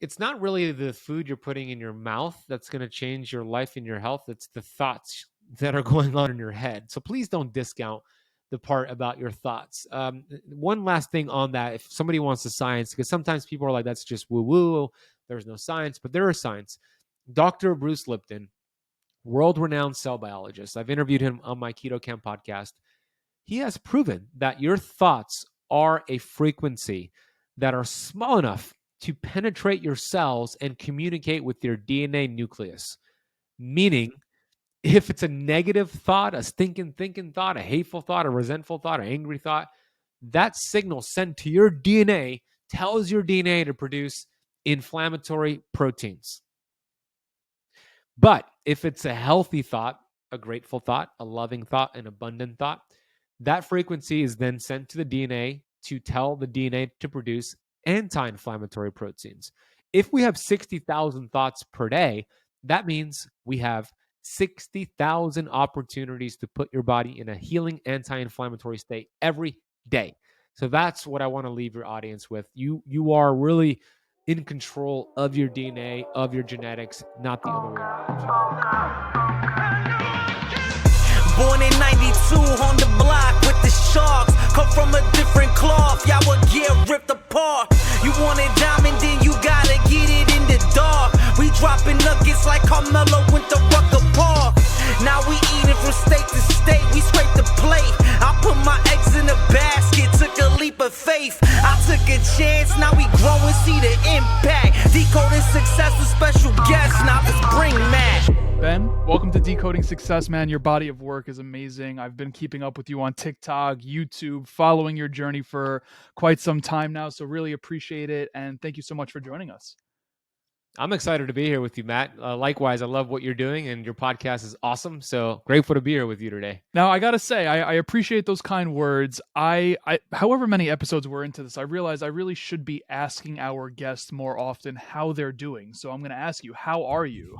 it's not really the food you're putting in your mouth that's going to change your life and your health. It's the thoughts that are going on in your head. So please don't discount the part about your thoughts. One last thing on that, if somebody wants the science, because sometimes people are like, that's just woo woo. There's no science, but there is science. Dr. Bruce Lipton, world renowned cell biologist, I've interviewed him on my Keto Camp podcast. He has proven that your thoughts are a frequency that are small enough to penetrate your cells and communicate with your DNA nucleus. Meaning, if it's a negative thought, a stinking thinking thought, a hateful thought, a resentful thought, an angry thought, that signal sent to your DNA tells your DNA to produce inflammatory proteins. But if it's a healthy thought, a grateful thought, a loving thought, an abundant thought, that frequency is then sent to the DNA to tell the DNA to produce anti-inflammatory proteins. If we have 60,000 thoughts per day, that means we have 60,000 opportunities to put your body in a healing anti-inflammatory state every day. So that's what I want to leave your audience with. You are really in control of your DNA, of your genetics, not the other way around. Born in 92 on the block with the Sharks. Come from a different cloth, y'all would get ripped apart. You want it diamond, then you gotta get it in the dark. We dropping nuggets like Carmelo went to Rucker Park. Now we eating from state to state, we scrape the plate. I put my eggs in a basket, took a leap of faith. I took a chance, now we grow and see the impact. Decoding success with special guests, now let's bring Matt. Ben, welcome to Decoding Success, man. Your body of work is amazing. I've been keeping up with you on TikTok, YouTube, following your journey for quite some time now, so really appreciate it, and thank you so much for joining us. I'm excited to be here with you, Matt. Likewise, I love what you're doing, and your podcast is awesome, so grateful to be here with you today. Now, I gotta say, I appreciate those kind words. I however many episodes we're into this, I realize I really should be asking our guests more often how they're doing, so I'm going to ask you, how are you?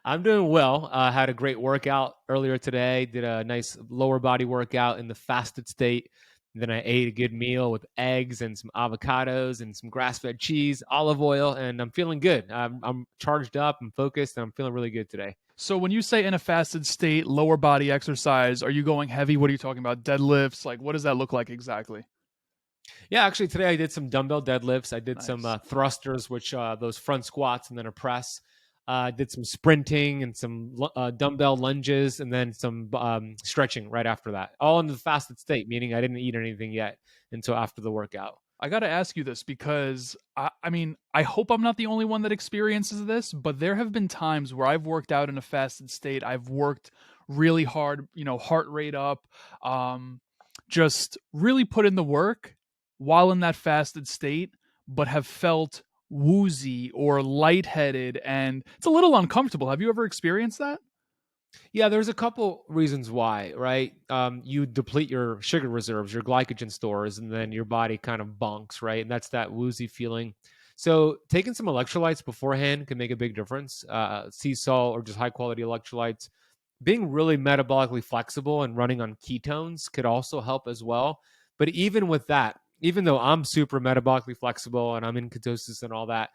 I'm doing well. I had a great workout earlier today. Did a nice lower body workout in the fasted state. Then I ate a good meal with eggs and some avocados and some grass-fed cheese, olive oil, and I'm feeling good. I'm charged up, I'm focused, and I'm feeling really good today. So when you say in a fasted state, lower body exercise, are you going heavy? What are you talking about? Deadlifts? Like, what does that look like exactly? Yeah, actually today I did some dumbbell deadlifts. I did Nice. some thrusters, which those front squats, and then a press. Did some sprinting and some dumbbell lunges, and then some stretching right after that. All in the fasted state, meaning I didn't eat anything yet until after the workout. I got to ask you this because, I mean, I hope I'm not the only one that experiences this, but there have been times where I've worked out in a fasted state. I've worked really hard, heart rate up, just really put in the work while in that fasted state, but have felt woozy or lightheaded, and it's a little uncomfortable. Have you ever experienced that? Yeah, there's a couple reasons why, right? You deplete your sugar reserves, your glycogen stores, and then your body kind of bunks, right? And that's that woozy feeling. So taking some electrolytes beforehand can make a big difference. Sea salt or just high quality electrolytes. Being really metabolically flexible and running on ketones could also help as well. But even with that, even though I'm super metabolically flexible and I'm in ketosis and all that,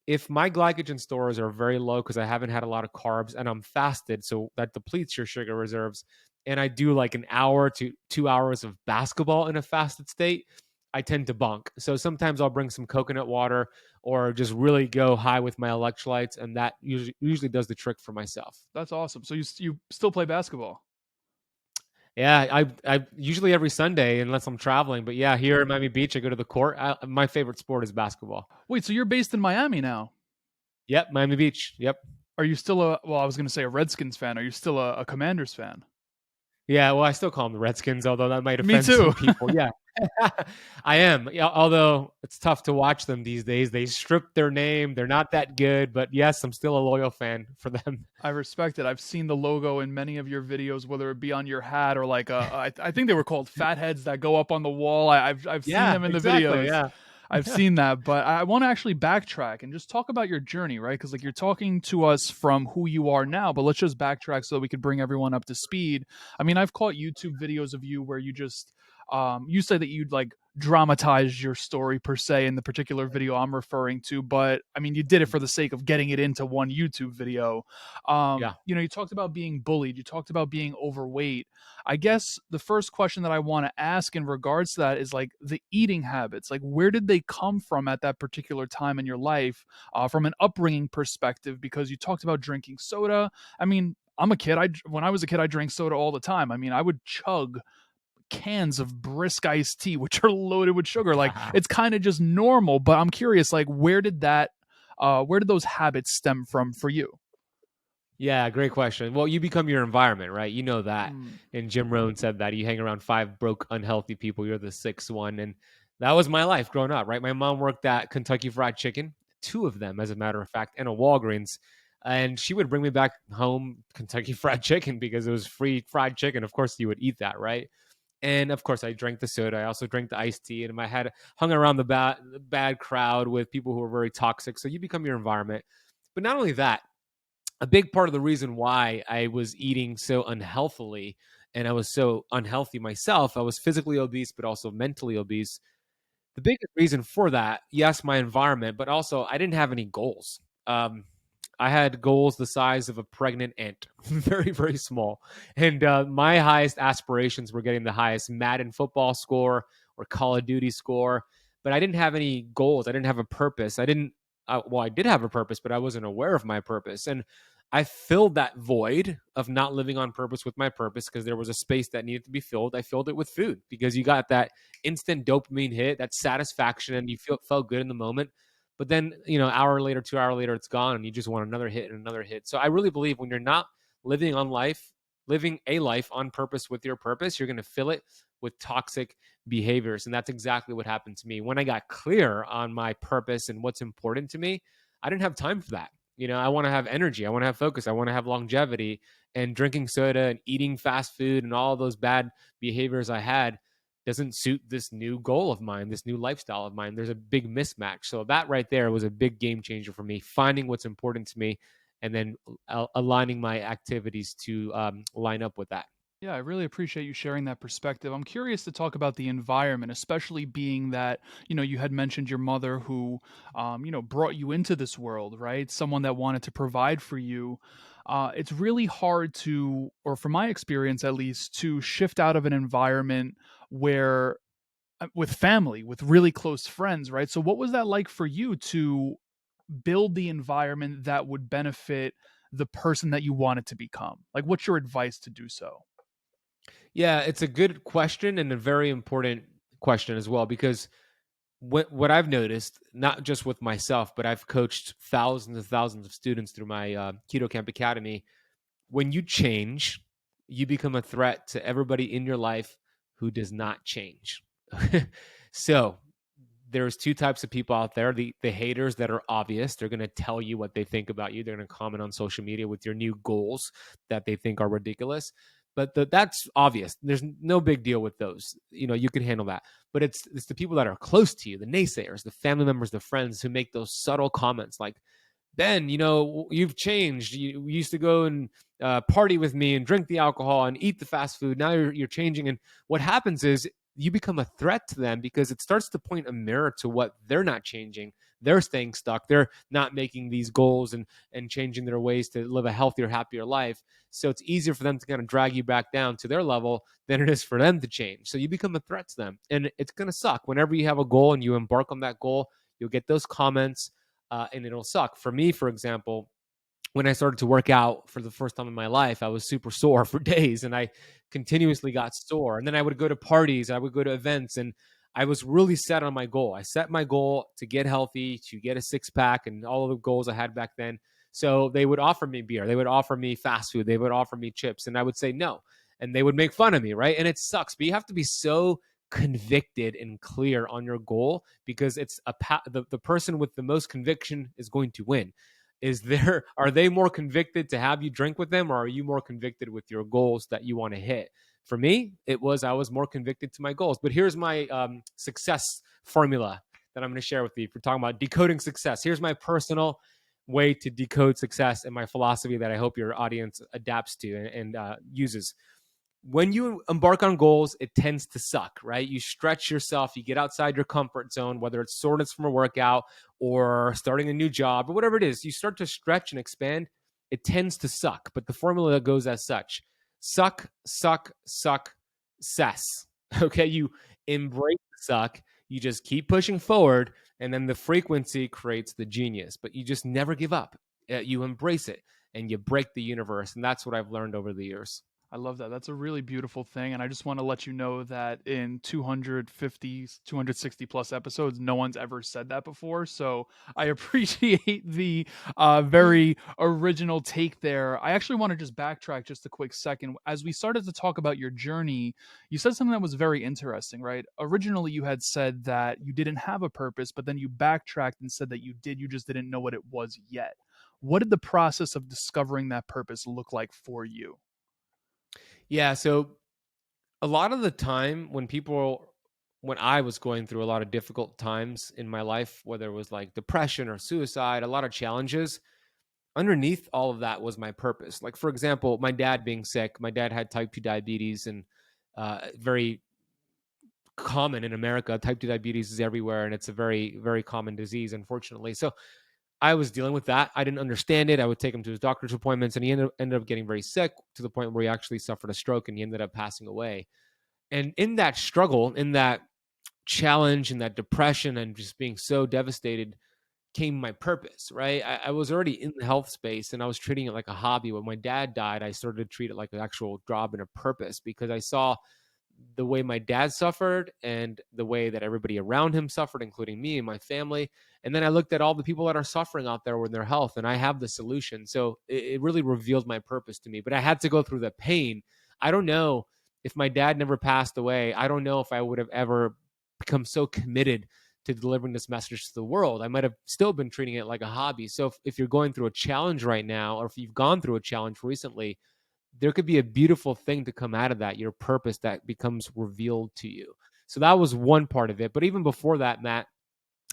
if my glycogen stores are very low because I haven't had a lot of carbs and I'm fasted, so that depletes your sugar reserves, and I do like an hour to 2 hours of basketball in a fasted state, I tend to bunk. So sometimes I'll bring some coconut water or just really go high with my electrolytes, and that usually does the trick for myself. That's awesome. So you still play basketball? Yeah, I usually every Sunday, unless I'm traveling. But yeah, here in Miami Beach, I go to the court. My favorite sport is basketball. Wait, so you're based in Miami now? Yep, Miami Beach. Yep. Are you still I was going to say a Redskins fan. Are you still a Commanders fan? Yeah, well, I still call them the Redskins, although that might Me offend too. some people. Yeah, I am. Yeah, although it's tough to watch them these days. They stripped their name. They're not that good. But yes, I'm still a loyal fan for them. I respect it. I've seen the logo in many of your videos, whether it be on your hat or like I think they were called fatheads that go up on the wall. I've seen them in the videos. Yeah. I've seen that, but I want to actually backtrack and just talk about your journey, right? Because like you're talking to us from who you are now, but let's just backtrack so that we could bring everyone up to speed. I mean, I've caught YouTube videos of you where you just You say that you'd like dramatize your story per se in the particular video I'm referring to, but I mean, you did it for the sake of getting it into one YouTube video. Yeah. You talked about being bullied, you talked about being overweight. I guess the first question that I want to ask in regards to that is like the eating habits. Like, where did they come from at that particular time in your life, from an upbringing perspective? Because you talked about drinking soda. I mean, I'm a kid. When I was a kid, I drank soda all the time. I mean, I would chug cans of brisk iced tea, which are loaded with sugar. Like, it's kind of just normal. But I'm curious, like, where did those habits stem from for you? Yeah, great question. Well, you become your environment, right? You know that. Mm. And Jim Rohn said that you hang around five broke, unhealthy people, you're the sixth one. And that was my life growing up, right? My mom worked at Kentucky Fried Chicken, two of them, as a matter of fact, and a Walgreens. And she would bring me back home Kentucky Fried Chicken because it was free fried chicken. Of course, you would eat that, right? And of course, I drank the soda. I also drank the iced tea, and I had hung around the bad crowd with people who were very toxic. So you become your environment. But not only that, a big part of the reason why I was eating so unhealthily and I was so unhealthy myself, I was physically obese, but also mentally obese. The biggest reason for that, yes, my environment, but also I didn't have any goals. I had goals the size of a pregnant ant, very, very small. And my highest aspirations were getting the highest Madden football score or Call of Duty score. But I didn't have any goals. I didn't have a purpose. Well, I did have a purpose, but I wasn't aware of my purpose. And I filled that void of not living on purpose with my purpose because there was a space that needed to be filled. I filled it with food because you got that instant dopamine hit, that satisfaction, and you felt good in the moment. But then, hour later, 2 hour later, it's gone, and you just want another hit and another hit. So I really believe when you're not living a life on purpose with your purpose, you're going to fill it with toxic behaviors. And that's exactly what happened to me. When I got clear on my purpose and what's important to me, I didn't have time for that. I want to have energy. I want to have focus. I want to have longevity. And drinking soda and eating fast food and all those bad behaviors I had doesn't suit this new goal of mine, this new lifestyle of mine. There's a big mismatch. So that right there was a big game changer for me, finding what's important to me and then aligning my activities to line up with that. Yeah, I really appreciate you sharing that perspective. I'm curious to talk about the environment, especially being that, you had mentioned your mother who, brought you into this world, right? Someone that wanted to provide for you. It's really hard to, or from my experience at least, to shift out of an environment where, with family, with really close friends, right? So, what was that like for you to build the environment that would benefit the person that you wanted to become? Like, what's your advice to do so? Yeah, it's a good question and a very important question as well, because what I've noticed, not just with myself, but I've coached thousands and thousands of students through my Keto Camp Academy. When you change, you become a threat to everybody in your life who does not change. So there's two types of people out there. The haters that are obvious. They're going to tell you what they think about you. They're going to comment on social media with your new goals that they think are ridiculous. But that's obvious. There's no big deal with those. You can handle that. But it's the people that are close to you, the naysayers, the family members, the friends who make those subtle comments like, Ben, you've changed. You used to go and party with me and drink the alcohol and eat the fast food. Now you're changing. And what happens is you become a threat to them because it starts to point a mirror to what they're not changing. They're staying stuck. They're not making these goals and changing their ways to live a healthier, happier life. So it's easier for them to kind of drag you back down to their level than it is for them to change. So you become a threat to them. And it's going to suck. Whenever you have a goal and you embark on that goal, you'll get those comments. And it'll suck. For me, for example, when I started to work out for the first time in my life, I was super sore for days and I continuously got sore. And then I would go to parties, I would go to events, and I was really set on my goal. I set my goal to get healthy, to get a six pack, and all of the goals I had back then. So they would offer me beer, they would offer me fast food, they would offer me chips, and I would say no. And they would make fun of me, right? And it sucks, but you have to be so convicted and clear on your goal because it's the person with the most conviction is going to win. Are they more convicted to have you drink with them, or are you more convicted with your goals that you want to hit? For me, I was more convicted to my goals. But here's my success formula that I'm going to share with you. If we're talking about decoding success, here's my personal way to decode success and my philosophy that I hope your audience adapts to and uses. when you embark on goals, it tends to suck, right? You stretch yourself, you get outside your comfort zone, whether it's soreness from a workout or starting a new job or whatever it is, you start to stretch and expand. It tends to suck, but the formula goes as such: suck, suck, suck, cess. Okay. You embrace the suck, you just keep pushing forward, and then the frequency creates the genius, but you just never give up. You embrace it and you break the universe. And that's what I've learned over the years. I love that. That's a really beautiful thing. And I just want to let you know that in 250, 260 plus episodes, no one's ever said that before. So I appreciate the very original take there. I actually want to just backtrack just a quick second. As we started to talk about your journey, you said something that was very interesting, right? Originally, you had said that you didn't have a purpose, but then you backtracked and said that you did. You just didn't know what it was yet. What did the process of discovering that purpose look like for you? Yeah. So a lot of the time when I was going through a lot of difficult times in my life, whether it was like depression or suicide, a lot of challenges, underneath all of that was my purpose. Like, for example, my dad being sick, my dad had type 2 diabetes, and very common in America. Type 2 diabetes is everywhere, and it's a very, very common disease, unfortunately. So I was dealing with that. I didn't understand it. I would take him to his doctor's appointments, and he ended up getting very sick to the point where he actually suffered a stroke and he ended up passing away. And in that struggle, in that challenge, in that depression, and just being so devastated, came my purpose, right? I was already in the health space and I was treating it like a hobby. When my dad died, I started to treat it like an actual job and a purpose, because I saw the way my dad suffered and the way that everybody around him suffered, including me and my family. And then I looked at all the people that are suffering out there with their health, and I have the solution. So it really revealed my purpose to me, but I had to go through the pain. I don't know if my dad never passed away. I don't know if I would have ever become so committed to delivering this message to the world. I might have still been treating it like a hobby. So if you're going through a challenge right now, or if you've gone through a challenge recently, there could be a beautiful thing to come out of that, your purpose that becomes revealed to you. So that was one part of it. But even before that, Matt,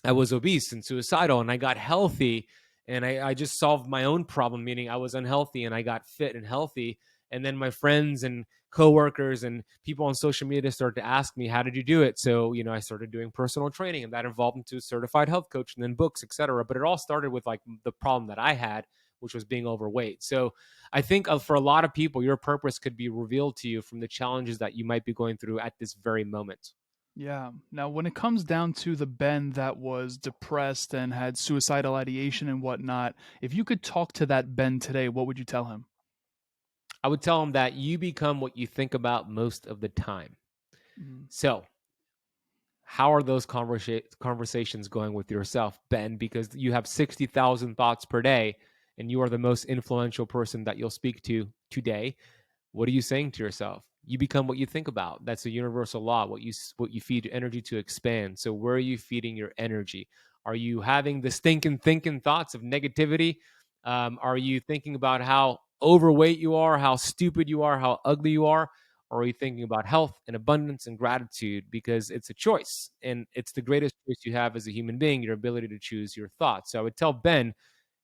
I was obese and suicidal, and I got healthy, and I just solved my own problem, meaning I was unhealthy and I got fit and healthy. And then my friends and coworkers and people on social media started to ask me, how did you do it? So, I started doing personal training, and that evolved into a certified health coach and then books, etc. But it all started with like the problem that I had, which was being overweight. So I think for a lot of people, your purpose could be revealed to you from the challenges that you might be going through at this very moment. Yeah. Now, when it comes down to the Ben that was depressed and had suicidal ideation and whatnot, if you could talk to that Ben today, what would you tell him? I would tell them that you become what you think about most of the time. Mhm. So how are those conversations going with yourself, Ben? Because you have 60,000 thoughts per day, and you are the most influential person that you'll speak to today. What are you saying to yourself? You become what you think about. That's a universal law. What you feed energy to expand. So where are you feeding your energy? Are you having the stinking thinking thoughts of negativity? Are you thinking about how overweight you are, how stupid you are, how ugly you are? Or are you thinking about health and abundance and gratitude? Because it's a choice, and it's the greatest choice you have as a human being, your ability to choose your thoughts. So I would tell Ben,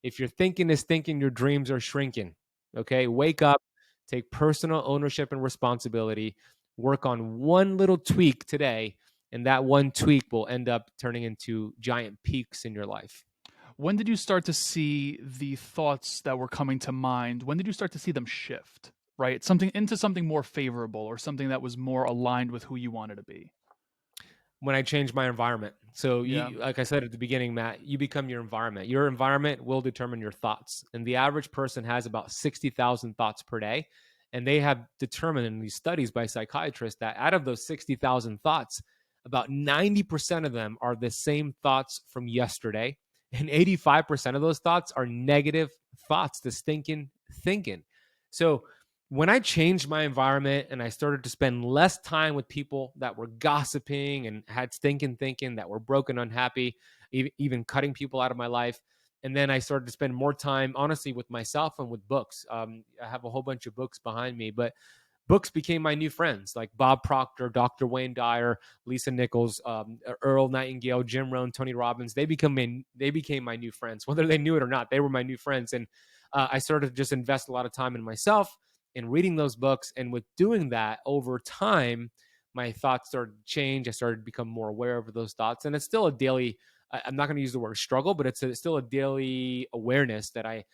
if your thinking is thinking, your dreams are shrinking. Okay, wake up, take personal ownership and responsibility, work on one little tweak today, and that one tweak will end up turning into giant peaks in your life. When did you start to see the thoughts that were coming to mind? When did you start to see them shift, right? Something into something more favorable or something that was more aligned with who you wanted to be? When I changed my environment. So Yeah. you, like I said at the beginning, Matt, you become your environment. Your environment will determine your thoughts. And the average person has about 60,000 thoughts per day. And they have determined in these studies by psychiatrists that out of those 60,000 thoughts, about 90% of them are the same thoughts from yesterday. And 85% of those thoughts are negative thoughts, the stinking thinking. So when I changed my environment and I started to spend less time with people that were gossiping and had stinking thinking, that were broken, unhappy, even cutting people out of my life. And then I started to spend more time, honestly, with myself and with books. I have a whole bunch of books behind me, but books became my new friends, like Bob Proctor, Dr. Wayne Dyer, Lisa Nichols, Earl Nightingale, Jim Rohn, Tony Robbins. They became my new friends, whether they knew it or not. They were my new friends, and I started to just invest a lot of time in myself and reading those books. And with doing that over time, my thoughts started to change. I started to become more aware of those thoughts. And it's still a daily, I'm not going to use the word struggle, but it's still a daily awareness that I,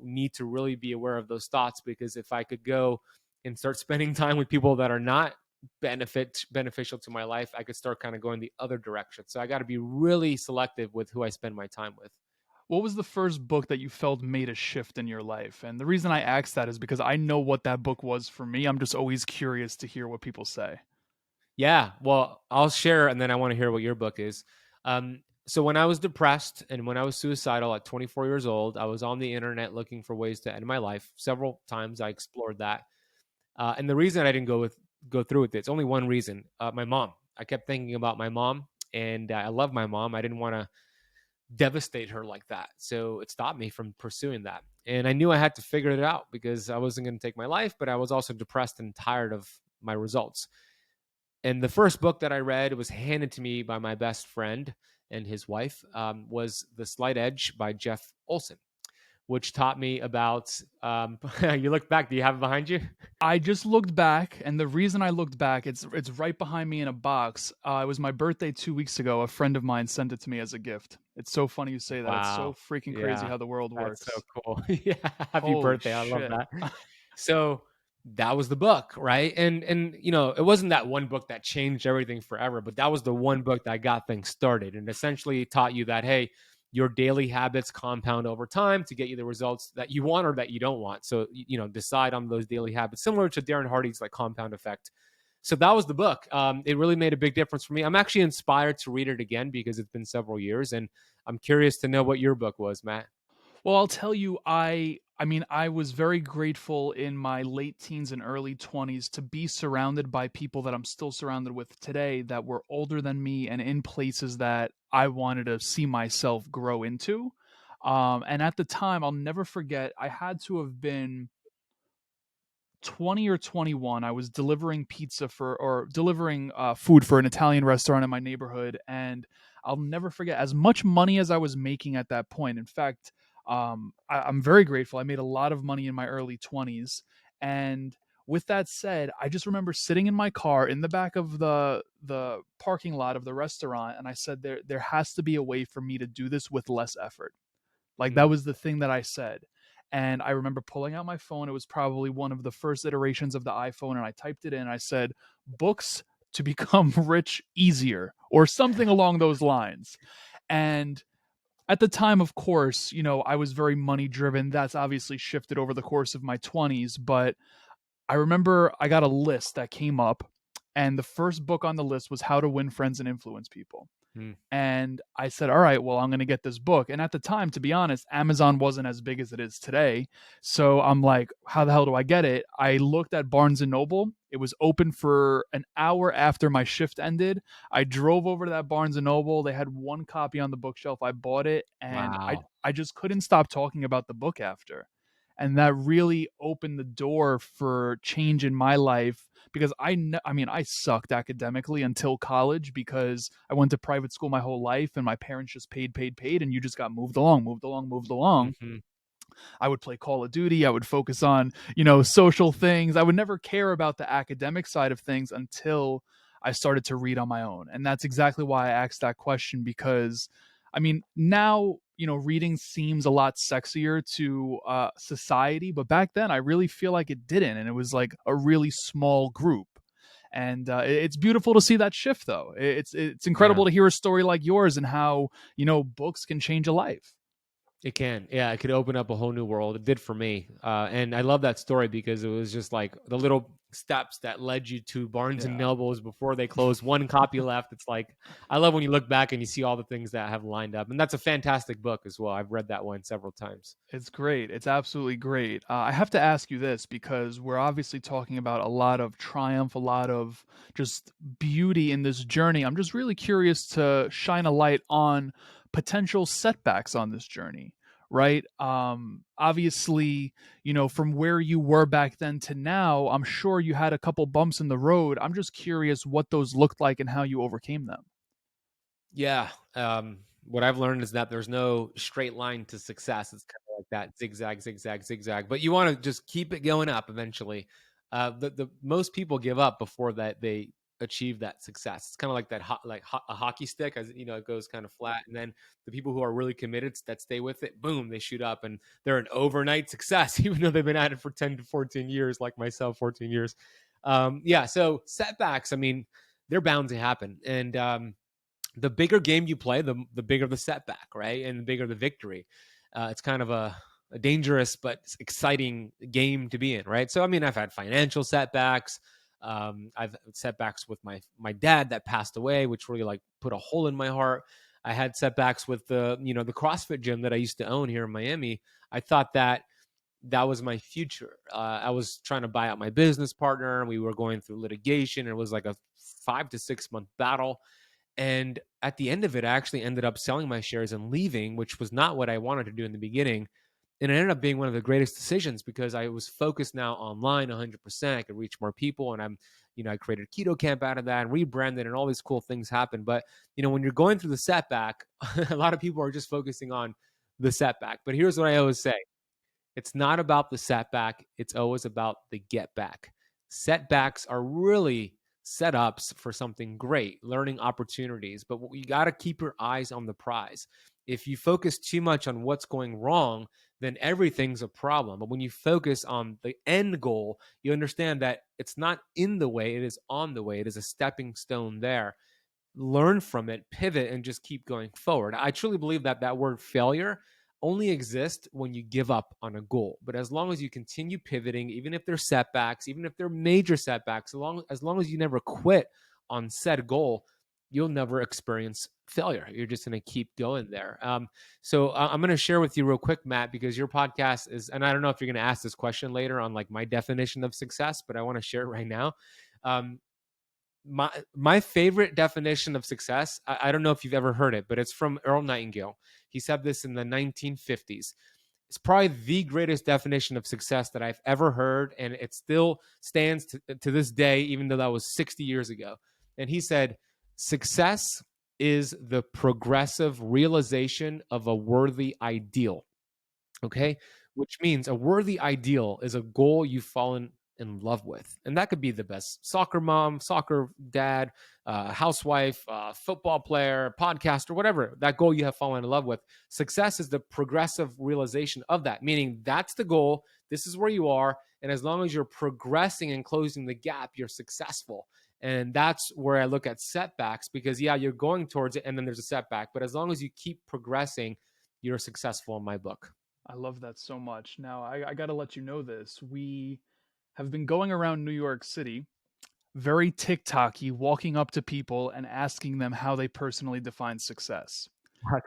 need to really be aware of those thoughts. Because if I could go and start spending time with people that are not beneficial to my life, I could start kind of going the other direction. So I got to be really selective with who I spend my time with. What was the first book that you felt made a shift in your life? And the reason I asked that is because I know what that book was for me. I'm just always curious to hear what people say. Yeah, well, I'll share, and then I want to hear what your book is. So when I was depressed and when I was suicidal at 24 years old, I was on the internet looking for ways to end my life. Several times I explored that, and the reason I didn't go through with it, it's only one reason. My mom. I kept thinking about my mom, and I love my mom. I didn't want to devastate her like that, so it stopped me from pursuing that. And I knew I had to figure it out because I wasn't going to take my life, but I was also depressed and tired of my results. And the first book that I read was handed to me by my best friend and his wife, was The Slight Edge by Jeff Olson, which taught me about, you look back, do you have it behind you? I just looked back, and the reason I looked back, it's right behind me in a box. It was my birthday 2 weeks ago. A friend of mine sent it to me as a gift. It's so funny you say that. It's so Wow. freaking crazy Yeah, how the world that's so works. cool. Yeah, happy Holy birthday. I love shit. that. So that was the book, right? And it wasn't that one book that changed everything forever, but that was the one book that got things started and essentially taught you that, hey, your daily habits compound over time to get you the results that you want or that you don't want. So decide on those daily habits, similar to Darren Hardy's like compound effect. So that was the book. It really made a big difference for me. I'm actually inspired to read it again because it's been several years, and I'm curious to know what your book was, Matt. Well, I'll tell you, I mean, I was very grateful in my late teens and early 20s to be surrounded by people that I'm still surrounded with today that were older than me and in places that I wanted to see myself grow into. And at the time, I'll never forget, I had to have been 20 or 21. I was delivering pizza for or delivering food for an Italian restaurant in my neighborhood, and I'll never forget as much money as I was making at that point. In fact, I'm very grateful. I made a lot of money in my early 20s, and with that said, I just remember sitting in my car in the back of the parking lot of the restaurant, and I said there has to be a way for me to do this with less effort. Like that Mm, was the thing that I said. And I remember pulling out my phone. It was probably one of the first iterations of the iPhone. And I typed it in. I said, books to become rich easier, or something along those lines. And at the time, of course, I was very money driven. That's obviously shifted over the course of my 20s. But I remember I got a list that came up. And the first book on the list was How to Win Friends and Influence People. mm, And I said, all right, well, I'm going to get this book. And at the time, to be honest, Amazon wasn't as big as it is today. So I'm like, how the hell do I get it? I looked at Barnes and Noble. It was open for an hour after my shift ended. I drove over to that Barnes and Noble. They had one copy on the bookshelf. I bought it, and wow. I just couldn't stop talking about the book after. And that really opened the door for change in my life because I mean, I sucked academically until college because I went to private school my whole life and my parents just paid, and you just got moved along, moved along, moved along. Hmm. I would play Call of Duty. I would focus on, social things. I would never care about the academic side of things until I started to read on my own. And that's exactly why I asked that question because, I mean, now, reading seems a lot sexier to society, but back then I really feel like it didn't. And it was like a really small group. And it's beautiful to see that shift, though. It's Yeah. incredible to hear a story like yours and how books can change a life. It can. Yeah, it could open up a whole new world. It did for me. And I love that story because it was just like the little steps that led you to Barnes and Yeah. Nobles before they closed. One copy left. It's like, I love when you look back and you see all the things that have lined up. And that's a fantastic book as well. I've read that one several times. It's great. It's absolutely great. I have to ask you this because we're obviously talking about a lot of triumph, a lot of just beauty in this journey. I'm just really curious to shine a light on potential setbacks on this journey, right? Obviously, from where you were back then to now, I'm sure you had a couple bumps in the road. I'm just curious what those looked like and how you overcame them. Yeah. What I've learned is that there's no straight line to success. It's like that, zigzag, zigzag, zigzag. But you want to just keep it going up eventually. The most people give up before that they achieve that success. It's kind of like that a hockey stick, as you know, it goes kind of flat, and then the people who are really committed that stay with it, boom, they shoot up, and they're an overnight success, even though they've been at it for 10 to 14 years, like myself, 14 years. Yeah, so setbacks, I mean, they're bound to happen, and the bigger game you play, the bigger the setback, right? And the bigger the victory. It's kind of a dangerous but exciting game to be in, right? So, I mean, I've had financial setbacks. I've had setbacks with my dad that passed away, which really like put a hole in my heart. I had setbacks with the CrossFit gym that I used to own here in Miami. I thought that was my future. I was trying to buy out my business partner, and we were going through litigation. It was like a 5 to 6 month battle. And at the end of it, I actually ended up selling my shares and leaving, which was not what I wanted to do in the beginning. And it ended up being one of the greatest decisions because I was focused now online 100%. I could reach more people. And I created Keto Camp out of that and rebranded, and all these cool things happened. But, when you're going through the setback, a lot of people are just focusing on the setback. But here's what I always say: it's not about the setback. It's always about the get back. Setbacks are really setups for something great, learning opportunities, but you got to keep your eyes on the prize. If you focus too much on what's going wrong, then everything's a problem. But when you focus on the end goal, you understand that it's not in the way, it is on the way. It is a stepping stone there. Learn from it, pivot, and just keep going forward. I truly believe that word failure only exists when you give up on a goal. But as long as you continue pivoting, even if there's setbacks, even if they're major setbacks, as long as you never quit on said goal, you'll never experience failure. You're just going to keep going there. So I'm going to share with you real quick, Matt, because your podcast is, and I don't know if you're going to ask this question later on, like my definition of success, but I want to share it right now. Um, my favorite definition of success, I don't know if you've ever heard it, but it's from Earl Nightingale. He said this in the 1950s. It's probably the greatest definition of success that I've ever heard, and it still stands to this day, even though that was 60 years ago. And he said, success is the progressive realization of a worthy ideal. Okay. Which means a worthy ideal is a goal you've fallen in love with. And that could be the best soccer mom, soccer dad, housewife, football player, podcaster, whatever, that goal you have fallen in love with. Success is the progressive realization of that, meaning that's the goal. This is where you are. And as long as you're progressing and closing the gap, you're successful. And that's where I look at setbacks because, yeah, you're going towards it and then there's a setback. But as long as you keep progressing, you're successful in my book. I love that so much. Now, I got to let you know this. We have been going around New York City very TikTok-y, walking up to people and asking them how they personally define success.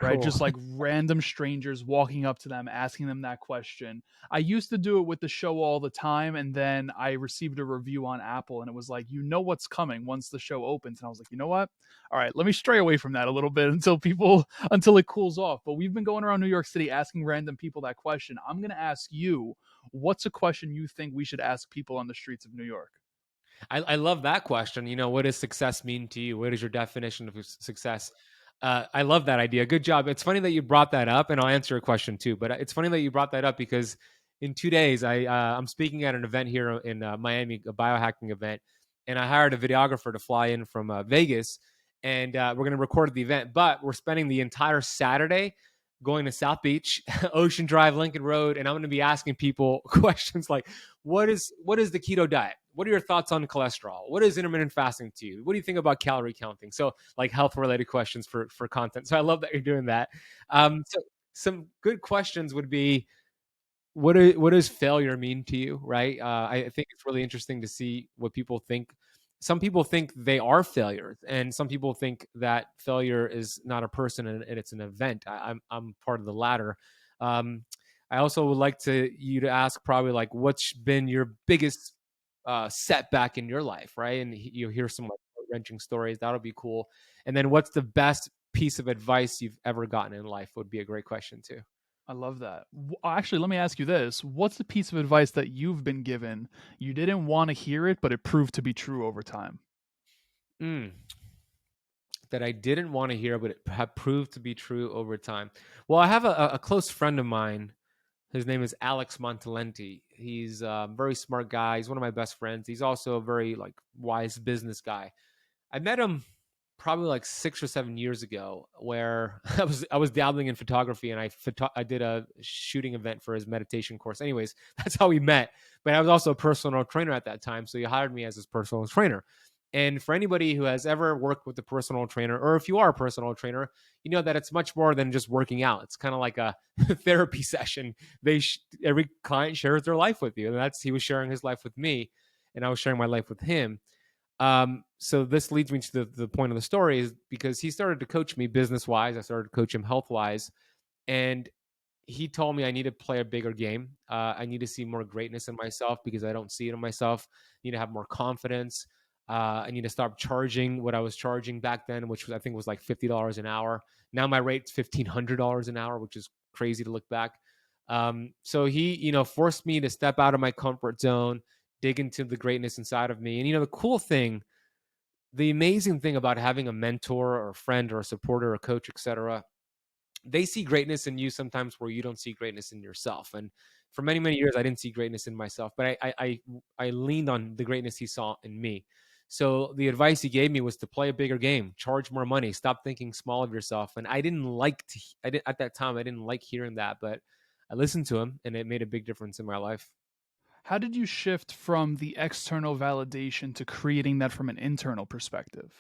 Right? Cool. Just like random strangers walking up to them, asking them that question. I used to do it with the show all the time. And then I received a review on Apple and it was like, what's coming once the show opens. And I was like, you know what? All right, let me stray away from that a little bit until it cools off. But we've been going around New York City asking random people that question. I'm going to ask you, what's a question you think we should ask people on the streets of New York? I love that question. What does success mean to you? What is your definition of success? I love that idea. Good job. It's funny that you brought that up, and I'll answer your question too. But it's funny that you brought that up because in 2 days, I'm speaking at an event here in Miami, a biohacking event, and I hired a videographer to fly in from Vegas, and we're going to record the event. But we're spending the entire Saturday going to South Beach, Ocean Drive, Lincoln Road, and I'm going to be asking people questions like, what is the keto diet? What are your thoughts on cholesterol? What is intermittent fasting to you? What do you think about calorie counting? So like health related questions for content. So I love that you're doing that. So some good questions would be, what does failure mean to you? Right. I think it's really interesting to see what people think. Some people think they are failures, and some people think that failure is not a person and it's an event. I'm part of the latter. Um, I also would like you to ask probably like, what's been your biggest setback in your life, right? And you hear some like wrenching stories. That'll be cool. And then, what's the best piece of advice you've ever gotten in life? Would be a great question too. I love that. Actually, let me ask you this. What's the piece of advice that you've been given? You didn't want to hear it, but it proved to be true over time. Mm, that I didn't want to hear, but it have proved to be true over time. Well, I have a close friend of mine His name is Alex Montalenti. He's a very smart guy. He's one of my best friends. He's also a very like wise business guy. I met him probably like 6 or 7 years ago, where I was dabbling in photography, and I did a shooting event for his meditation course. Anyways, that's how we met. But I was also a personal trainer at that time, so he hired me as his personal trainer. And for anybody who has ever worked with a personal trainer, or if you are a personal trainer, you know that it's much more than just working out. It's kind of like a therapy session. Every client shares their life with you, and he was sharing his life with me, and I was sharing my life with him. So this leads me to the point of the story, is because he started to coach me business wise. I started to coach him health wise, and he told me I need to play a bigger game. I need to see more greatness in myself because I don't see it in myself. I need to have more confidence. I need to stop charging what I was charging back then, which was, I think was like $50 an hour. Now my rate's $1,500 an hour, which is crazy to look back. So he, forced me to step out of my comfort zone, dig into the greatness inside of me. And the cool thing, the amazing thing about having a mentor or a friend or a supporter or a coach, etc., they see greatness in you sometimes where you don't see greatness in yourself. And for many, many years, I didn't see greatness in myself, but I leaned on the greatness he saw in me. So the advice he gave me was to play a bigger game, charge more money, stop thinking small of yourself. And I didn't, at that time, I didn't like hearing that, but I listened to him, and it made a big difference in my life. How did you shift from the external validation to creating that from an internal perspective?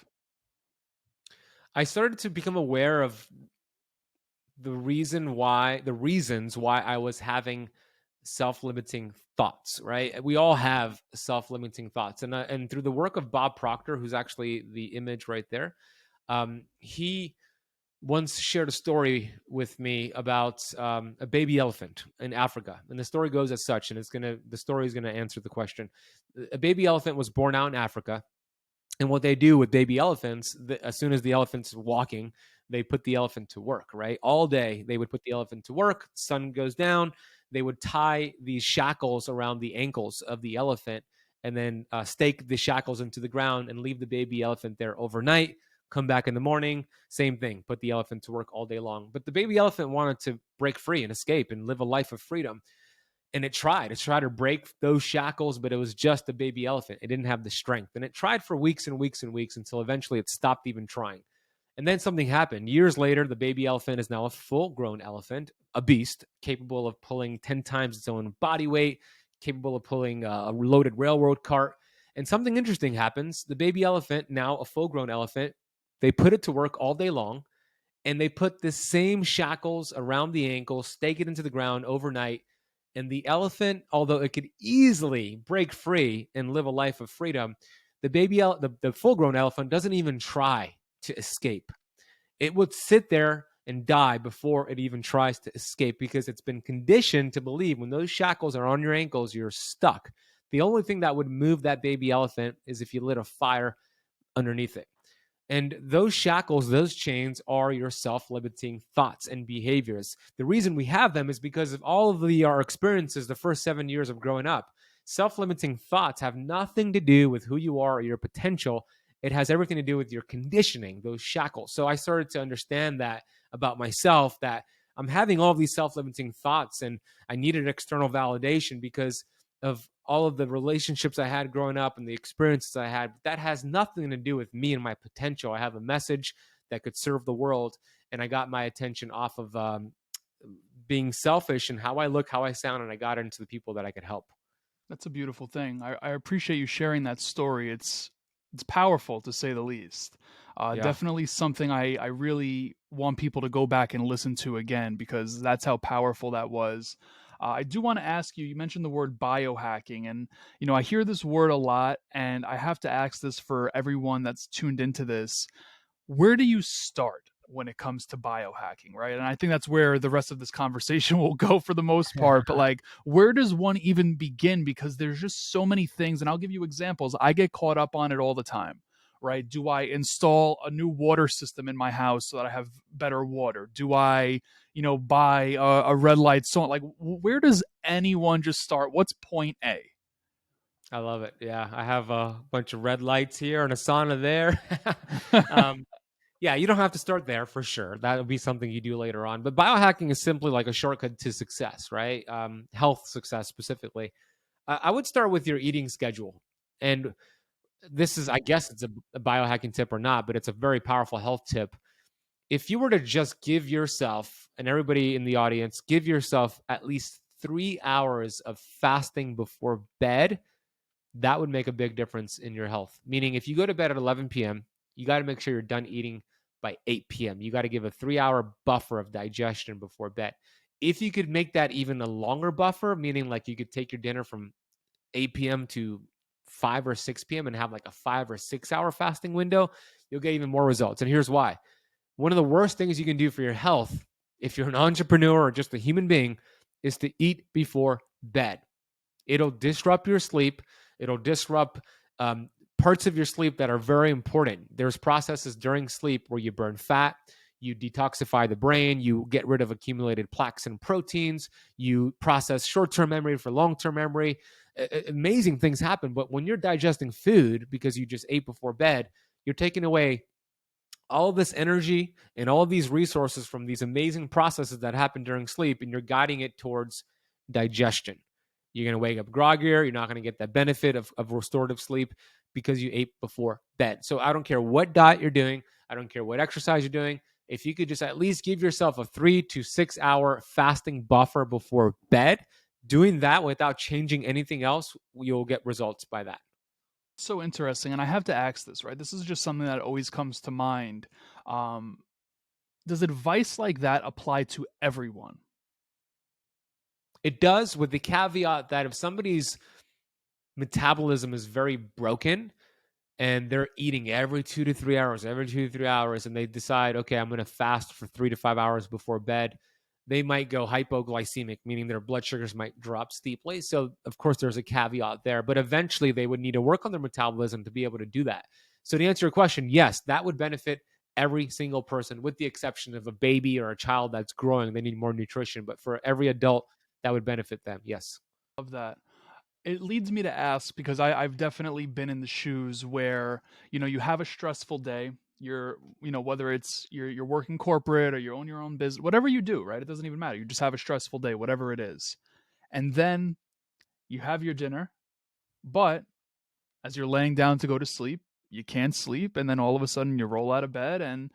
I started to become aware of the reasons why I was having self-limiting thoughts, right? We all have self-limiting thoughts. And through the work of Bob Proctor, who's actually the image right there, he once shared a story with me about a baby elephant in Africa. And the story goes as such, and the story is gonna answer the question. A baby elephant was born out in Africa, and what they do with baby elephants, as soon as the elephant's walking, they put the elephant to work, right? All day, they would put the elephant to work. Sun goes down. They would tie these shackles around the ankles of the elephant, and then stake the shackles into the ground and leave the baby elephant there overnight. Come back in the morning, same thing, put the elephant to work all day long. But the baby elephant wanted to break free and escape and live a life of freedom. And it tried to break those shackles, but it was just a baby elephant. It didn't have the strength, and it tried for weeks and weeks and weeks until eventually it stopped even trying. And then something happened. Years later, the baby elephant is now a full grown elephant, a beast capable of pulling 10 times its own body weight, capable of pulling a loaded railroad cart. And something interesting happens. The baby elephant, now a full grown elephant, they put it to work all day long, and they put the same shackles around the ankle, stake it into the ground overnight. And the elephant, although it could easily break free and live a life of freedom, the full-grown elephant doesn't even try to escape. It would sit there and die before it even tries to escape, because it's been conditioned to believe when those shackles are on your ankles, you're stuck. The only thing that would move that baby elephant is if you lit a fire underneath it. And those shackles, those chains are your self-limiting thoughts and behaviors. The reason we have them is because of all of our experiences the first 7 years of growing up. Self-limiting thoughts have nothing to do with who you are or your potential. It has everything to do with your conditioning, those shackles. So I started to understand that about myself, that I'm having all of these self-limiting thoughts, and I needed external validation because of all of the relationships I had growing up and the experiences I had. That has nothing to do with me and my potential. I have a message that could serve the world, and I got my attention off of being selfish and how I look, how I sound, and I got into the people that I could help. That's a beautiful thing. I appreciate you sharing that story. It's powerful to say the least. Yeah. Definitely something I really want people to go back and listen to again, because that's how powerful that was. I do want to ask you. You mentioned the word biohacking, and I hear this word a lot, and I have to ask this for everyone that's tuned into this. Where do you start when it comes to biohacking, right? And I think that's where the rest of this conversation will go for the most part. But like, where does one even begin? Because there's just so many things. And I'll give you examples. I get caught up on it all the time, right? Do I install a new water system in my house so that I have better water? Do I, buy a red light? So like, where does anyone just start? What's point A? I love it. Yeah. I have a bunch of red lights here and a sauna there. um, Yeah, you don't have to start there for sure. That would be something you do later on. But biohacking is simply like a shortcut to success, right? Health success specifically. I would start with your eating schedule. And this is, I guess it's a biohacking tip or not, but it's a very powerful health tip. If you were to just give yourself, and everybody in the audience, give yourself at least 3 hours of fasting before bed, that would make a big difference in your health. Meaning, if you go to bed at 11 p.m., you got to make sure you're done eating by 8 p.m. You got to give a 3 hour buffer of digestion before bed. If you could make that even a longer buffer, meaning like you could take your dinner from 8 p.m. to 5 or 6 p.m. and have like a 5 or 6 hour fasting window, you'll get even more results. And here's why. One of the worst things you can do for your health, if you're an entrepreneur or just a human being, is to eat before bed. It'll disrupt your sleep. It'll disrupt parts of your sleep that are very important. There's processes during sleep where you burn fat, you detoxify the brain, you get rid of accumulated plaques and proteins, you process short-term memory for long-term memory. Amazing things happen. But when you're digesting food because you just ate before bed, you're taking away all this energy and all of these resources from these amazing processes that happen during sleep, and you're guiding it towards digestion. You're going to wake up groggier. You're not going to get that benefit of restorative sleep because you ate before bed. So I don't care what diet you're doing. I don't care what exercise you're doing. If you could just at least give yourself a 3 to 6 hour fasting buffer before bed, doing that without changing anything else, you'll get results by that. So interesting, and I have to ask this, right? This is just something that always comes to mind. Um, does advice like that apply to everyone? It does, with the caveat that if somebody's metabolism is very broken and they're eating every 2 to 3 hours, and they decide, okay, I'm going to fast for 3 to 5 hours before bed, they might go hypoglycemic, meaning their blood sugars might drop steeply. So, of course, there's a caveat there, but eventually they would need to work on their metabolism to be able to do that. So, to answer your question, yes, that would benefit every single person, with the exception of a baby or a child that's growing. They need more nutrition, but for every adult, that would benefit them. Yes. Of that. It leads me to ask because I've definitely been in the shoes where, you have a stressful day. You're, whether it's you're working corporate or you own your own business, whatever you do, right? It doesn't even matter. You just have a stressful day, whatever it is. And then you have your dinner, but as you're laying down to go to sleep, you can't sleep, and then all of a sudden you roll out of bed and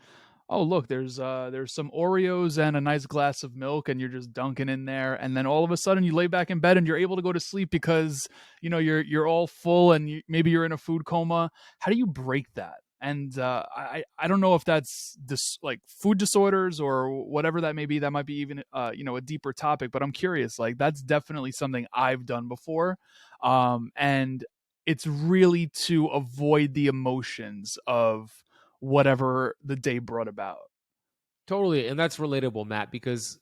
oh look, there's some Oreos and a nice glass of milk, and you're just dunking in there, and then all of a sudden you lay back in bed and you're able to go to sleep because you're all full and maybe you're in a food coma. How do you break that? And I don't know if that's this like food disorders or whatever that may be. That might be even a deeper topic, but I'm curious. Like that's definitely something I've done before, and it's really to avoid the emotions of whatever the day brought about. Totally. And that's relatable, Matt, because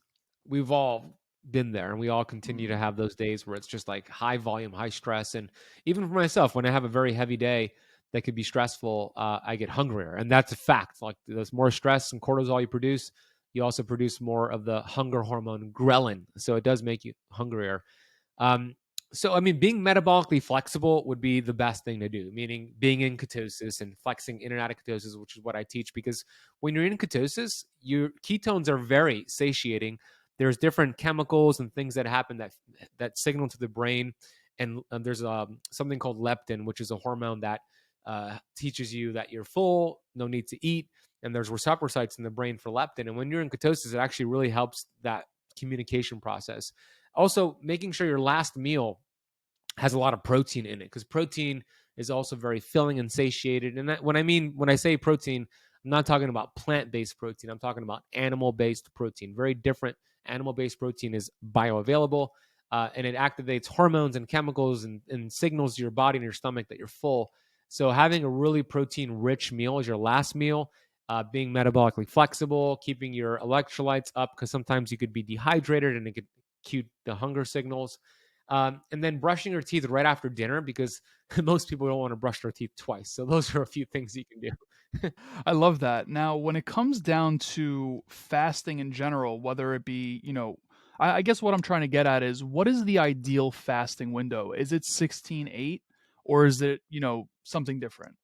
we've all been there and we all continue to Mm. have those days where it's just like high volume, high stress. And even for myself, when I have a very heavy day that could be stressful, I get hungrier. And that's a fact. Like there's more stress and cortisol you produce. You also produce more of the hunger hormone ghrelin. So it does make you hungrier. Um, so, I mean, being metabolically flexible would be the best thing to do, meaning being in ketosis and flexing in and out of ketosis, which is what I teach. Because when you're in ketosis, your ketones are very satiating. There's different chemicals and things that happen that signal to the brain. And there's something called leptin, which is a hormone that teaches you that you're full, no need to eat. And there's receptor sites in the brain for leptin. And when you're in ketosis, it actually really helps that communication process. Also, making sure your last meal has a lot of protein in it, because protein is also very filling and satiated. And that, when I say protein, I'm not talking about plant-based protein. I'm talking about animal-based protein. Very different. Animal-based protein is bioavailable, and it activates hormones and chemicals and signals to your body and your stomach that you're full. So having a really protein-rich meal as your last meal, being metabolically flexible, keeping your electrolytes up, because sometimes you could be dehydrated and it could cue the hunger signals. And then brushing your teeth right after dinner, because most people don't want to brush their teeth twice. So those are a few things you can do. I love that. Now, when it comes down to fasting in general, whether it be, I guess what I'm trying to get at is what is the ideal fasting window? Is it 16/8 or is it, something different?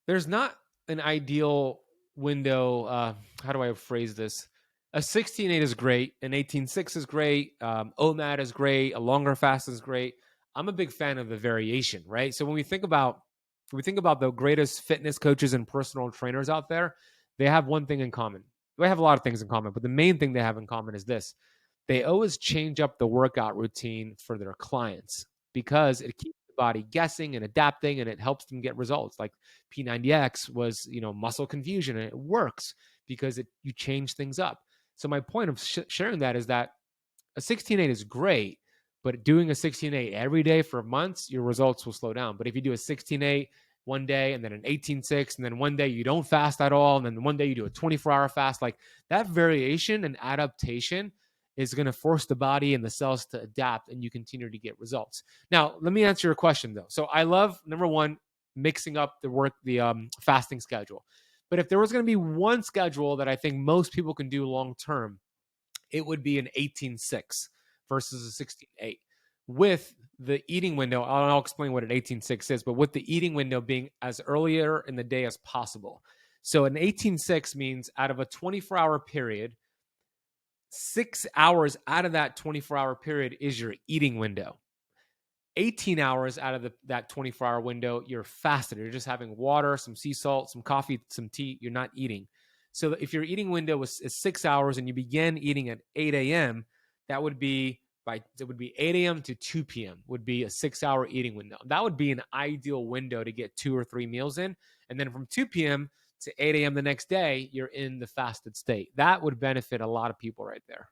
There's not an ideal window, how do I phrase this? A 16:8 is great. An 18:6 is great. OMAD is great. A longer fast is great. I'm a big fan of the variation, right? So when we think about the greatest fitness coaches and personal trainers out there, they have one thing in common. They have a lot of things in common, but the main thing they have in common is this: they always change up the workout routine for their clients because it keeps the body guessing and adapting, and it helps them get results. Like P90X was, muscle confusion, and it works because you change things up. So my point of sharing that is that a 16:8 is great, but doing a 16:8 every day for months, your results will slow down. But if you do a 16:8 one day and then an 18:6, and then one day you don't fast at all, and then one day you do a 24-hour fast, like that variation and adaptation is going to force the body and the cells to adapt, and you continue to get results. Now, let me answer your question though. So I love, number one, mixing up the fasting schedule. But if there was going to be one schedule that I think most people can do long term, it would be an 18:6 versus a 16:8. With the eating window, I'll explain what an 18:6 is, but with the eating window being as earlier in the day as possible. So an 18:6 means out of a 24-hour period, 6 hours out of that 24-hour period is your eating window. 18 hours out of that 24-hour window, you're fasted. You're just having water, some sea salt, some coffee, some tea. You're not eating. So if your eating window is 6 hours and you begin eating at 8 a.m., it would be 8 a.m. to 2 p.m. would be a 6-hour eating window. That would be an ideal window to get 2 or 3 meals in. And then from 2 p.m. to 8 a.m. the next day, you're in the fasted state. That would benefit a lot of people right there.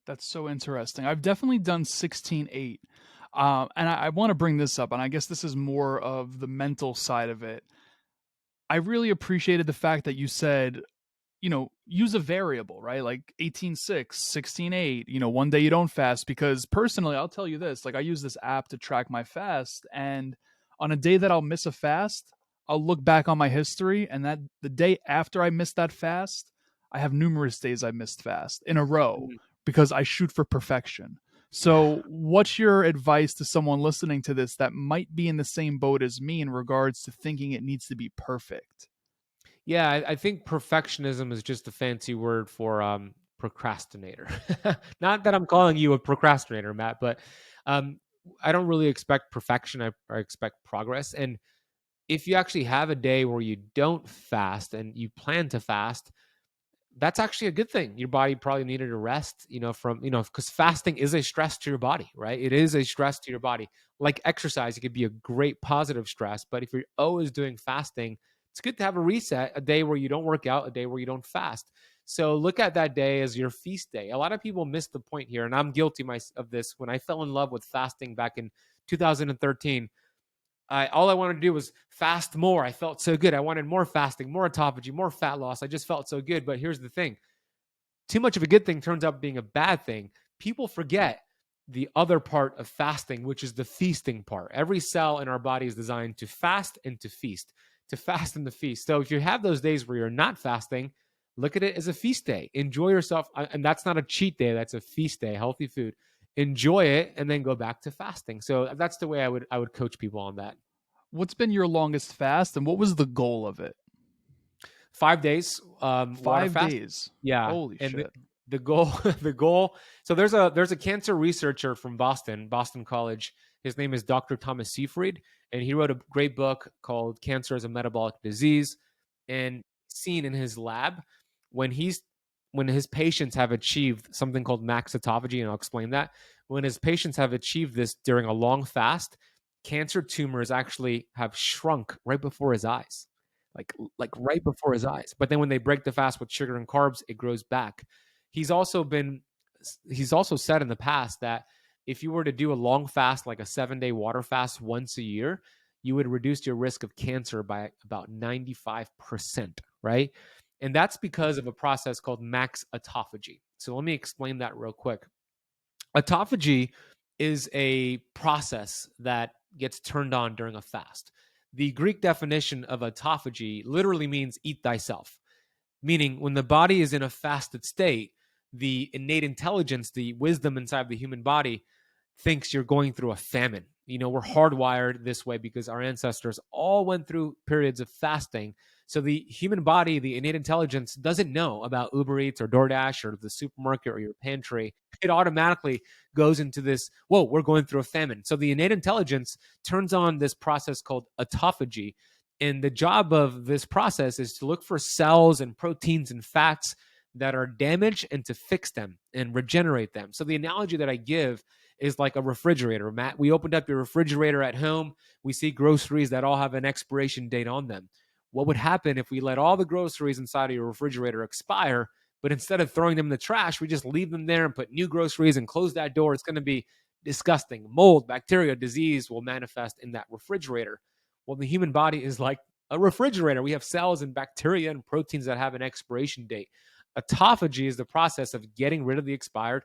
That's so interesting. I've definitely done 16:8. And I want to bring this up, and I guess this is more of the mental side of it. I really appreciated the fact that you said, use a variable, right? Like 18:6, 16:8, one day you don't fast. Because personally, I'll tell you this, like I use this app to track my fast. And on a day that I'll miss a fast, I'll look back on my history, and that the day after I missed that fast, I have numerous days I missed fast in a row because I shoot for perfection. Yeah. So, what's your advice to someone listening to this that might be in the same boat as me in regards to thinking it needs to be perfect? Yeah, I think perfectionism is just a fancy word for procrastinator. Not that I'm calling you a procrastinator, Matt, but um, I don't really expect perfection. I expect progress. And if you actually have a day where you don't fast and you plan to fast, that's actually a good thing. Your body probably needed a rest, because fasting is a stress to your body, right? It is a stress to your body. Like exercise, it could be a great positive stress, but if you're always doing fasting, it's good to have a reset, a day where you don't work out, a day where you don't fast. So look at that day as your feast day. A lot of people miss the point here, and I'm guilty of this. When I fell in love with fasting back in 2013, all I wanted to do was fast more. I felt so good. I wanted more fasting, more autophagy, more fat loss. I just felt so good. But here's the thing: too much of a good thing turns out being a bad thing. People forget the other part of fasting, which is the feasting part. Every cell in our body is designed to fast and to feast, to fast and to feast. So if you have those days where you're not fasting, look at it as a feast day. Enjoy yourself. And that's not a cheat day. That's a feast day, healthy food. Enjoy it and then go back to fasting. So that's the way I would coach people on that. What's been your longest fast, and what was the goal of it? 5 days, water Five fast. days. Yeah, Holy and shit. the goal, the goal. So there's a cancer researcher from Boston College. His name is Dr. Thomas Seyfried, and he wrote a great book called "Cancer as a Metabolic Disease." And seen in his lab, when his patients have achieved something called max autophagy, and I'll explain that. When his patients have achieved this during a long fast, cancer tumors actually have shrunk right before his eyes, like right before his eyes. But then when they break the fast with sugar and carbs, it grows back. He's also been he's also said in the past that if you were to do a long fast, like a 7-day water fast once a year, you would reduce your risk of cancer by about 95%, right? And that's because of a process called max autophagy. So let me explain that real quick. Autophagy is a process that gets turned on during a fast. The Greek definition of autophagy literally means eat thyself, meaning when the body is in a fasted state, the innate intelligence, the wisdom inside the human body thinks you're going through a famine. We're hardwired this way because our ancestors all went through periods of fasting So the human body, the innate intelligence, doesn't know about Uber Eats or DoorDash or the supermarket or your pantry. It automatically goes into this, whoa, we're going through a famine. So the innate intelligence turns on this process called autophagy. And the job of this process is to look for cells and proteins and fats that are damaged and to fix them and regenerate them. So the analogy that I give is like a refrigerator. Matt, we opened up your refrigerator at home. We see groceries that all have an expiration date on them. What would happen if we let all the groceries inside of your refrigerator expire, but instead of throwing them in the trash, we just leave them there and put new groceries and close that door? It's going to be disgusting. Mold, bacteria, disease will manifest in that refrigerator. Well, the human body is like a refrigerator. We have cells and bacteria and proteins that have an expiration date. Autophagy is the process of getting rid of the expired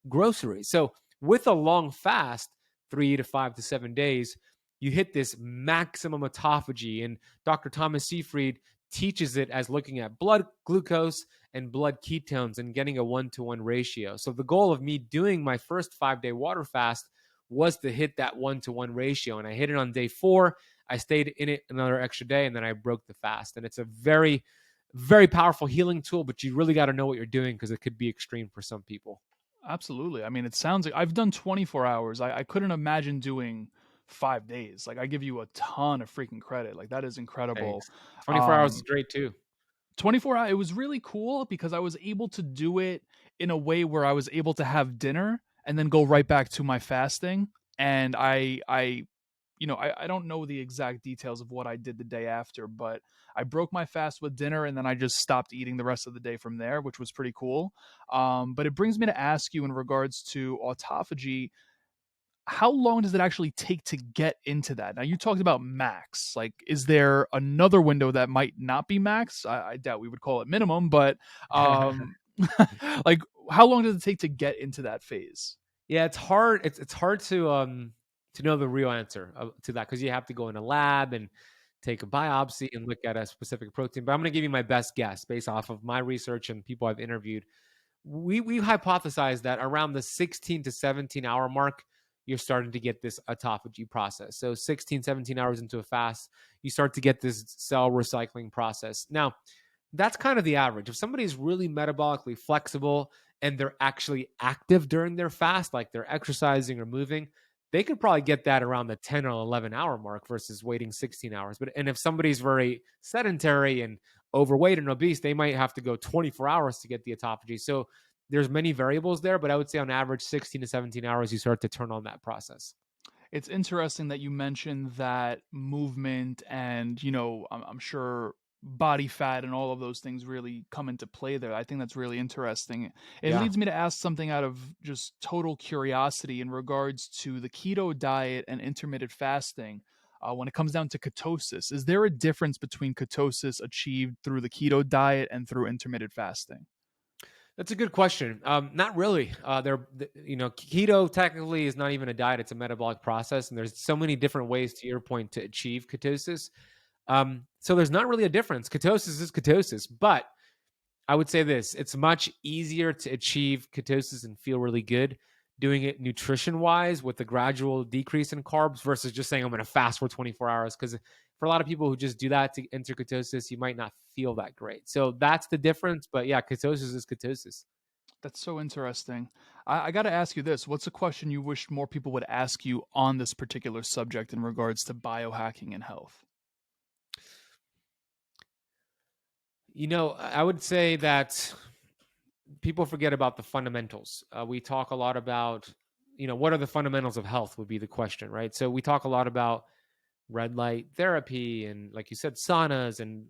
groceries. So with a long fast, 3 to 5 to 7 days, you hit this maximum autophagy. And Dr. Thomas Seyfried teaches it as looking at blood glucose and blood ketones and getting a 1-to-1 ratio. So the goal of me doing my first 5-day water fast was to hit that 1-to-1 ratio. And I hit it on day 4. I stayed in it another extra day, and then I broke the fast. And it's a very, very powerful healing tool, but you really got to know what you're doing because it could be extreme for some people. Absolutely. I mean, it sounds like I've done 24 hours. I couldn't imagine doing 5 days. Like, I give you a ton of freaking credit. Like, that is incredible. Thanks. 24 hours is great too. 24 hours, it was really cool because I was able to do it in a way where I was able to have dinner and then go right back to my fasting. And I don't know the exact details of what I did the day after, but I broke my fast with dinner and then I just stopped eating the rest of the day from there, which was pretty cool. But it brings me to ask you in regards to autophagy, how long does it actually take to get into that? Now, you talked about max. Like, is there another window that might not be max? I doubt we would call it minimum, but like, how long does it take to get into that phase? Yeah, it's hard. It's hard to know the real answer to that because you have to go in a lab and take a biopsy and look at a specific protein. But I'm going to give you my best guess based off of my research and people I've interviewed. We hypothesized that around the 16 to 17 hour mark, you're starting to get this autophagy process. So 16, 17 hours into a fast, you start to get this cell recycling process. Now, that's kind of the average. If somebody is really metabolically flexible and they're actually active during their fast, like they're exercising or moving, they could probably get that around the 10 or 11 hour mark versus waiting 16 hours. And if somebody's very sedentary and overweight and obese, they might have to go 24 hours to get the autophagy. So there's many variables there, but I would say on average 16 to 17 hours, you start to turn on that process. It's interesting that you mentioned that movement and, I'm sure body fat and all of those things really come into play there. I think that's really interesting. It Yeah. leads me to ask something out of just total curiosity in regards to the keto diet and intermittent fasting. When it comes down to ketosis, is there a difference between ketosis achieved through the keto diet and through intermittent fasting? That's a good question. Not really. Keto technically is not even a diet; it's a metabolic process, and there's so many different ways, to your point, to achieve ketosis. So there's not really a difference. Ketosis is ketosis, but I would say this: it's much easier to achieve ketosis and feel really good doing it nutrition-wise with a gradual decrease in carbs versus just saying I'm going to fast for 24 hours. Because for a lot of people who just do that to enter ketosis, you might not feel that great. So that's the difference. But yeah, ketosis is ketosis. That's so interesting. I got to ask you this. What's a question you wish more people would ask you on this particular subject in regards to biohacking and health? I would say that people forget about the fundamentals. We talk a lot about, what are the fundamentals of health would be the question, right? So we talk a lot about red light therapy and, like you said, saunas and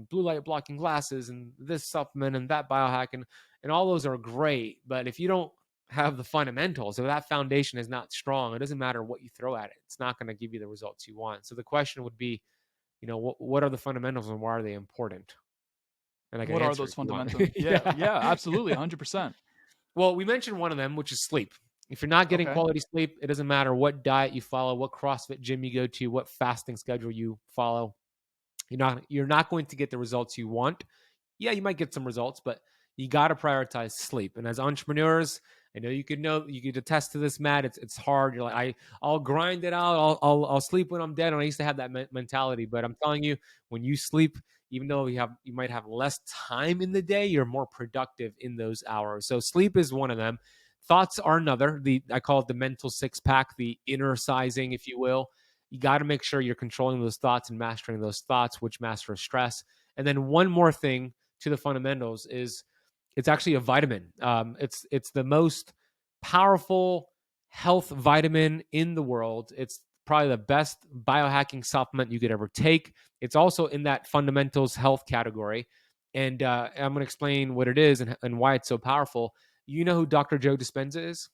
blue light blocking glasses and this supplement and that biohack and all those are great. But if you don't have the fundamentals, if that foundation is not strong, it doesn't matter what you throw at it. It's not going to give you the results you want. So the question would be, what are the fundamentals and why are they important? And I can What are answer those if you want. fundamentals? Yeah, Yeah. yeah, absolutely, 100%. Well, we mentioned one of them, which is sleep. If you're not getting Okay. quality sleep, it doesn't matter what diet you follow, what CrossFit gym you go to, what fasting schedule you follow. You're not going to get the results you want. Yeah, you might get some results, but you got to prioritize sleep. And as entrepreneurs, I know you could attest to this, Matt. It's hard. You're like, I'll grind it out. I'll sleep when I'm dead. And I used to have that mentality, but I'm telling you, when you sleep, even though you might have less time in the day, you're more productive in those hours. So sleep is one of them. Thoughts are another. I call it the mental six pack, the inner sizing, if you will. You got to make sure you're controlling those thoughts and mastering those thoughts, which master stress. And then one more thing to the fundamentals is it's actually a vitamin. It's the most powerful health vitamin in the world. It's probably the best biohacking supplement you could ever take. It's also in that fundamentals health category. And I'm going to explain what it is and why it's so powerful. You know who Dr. Joe Dispenza is?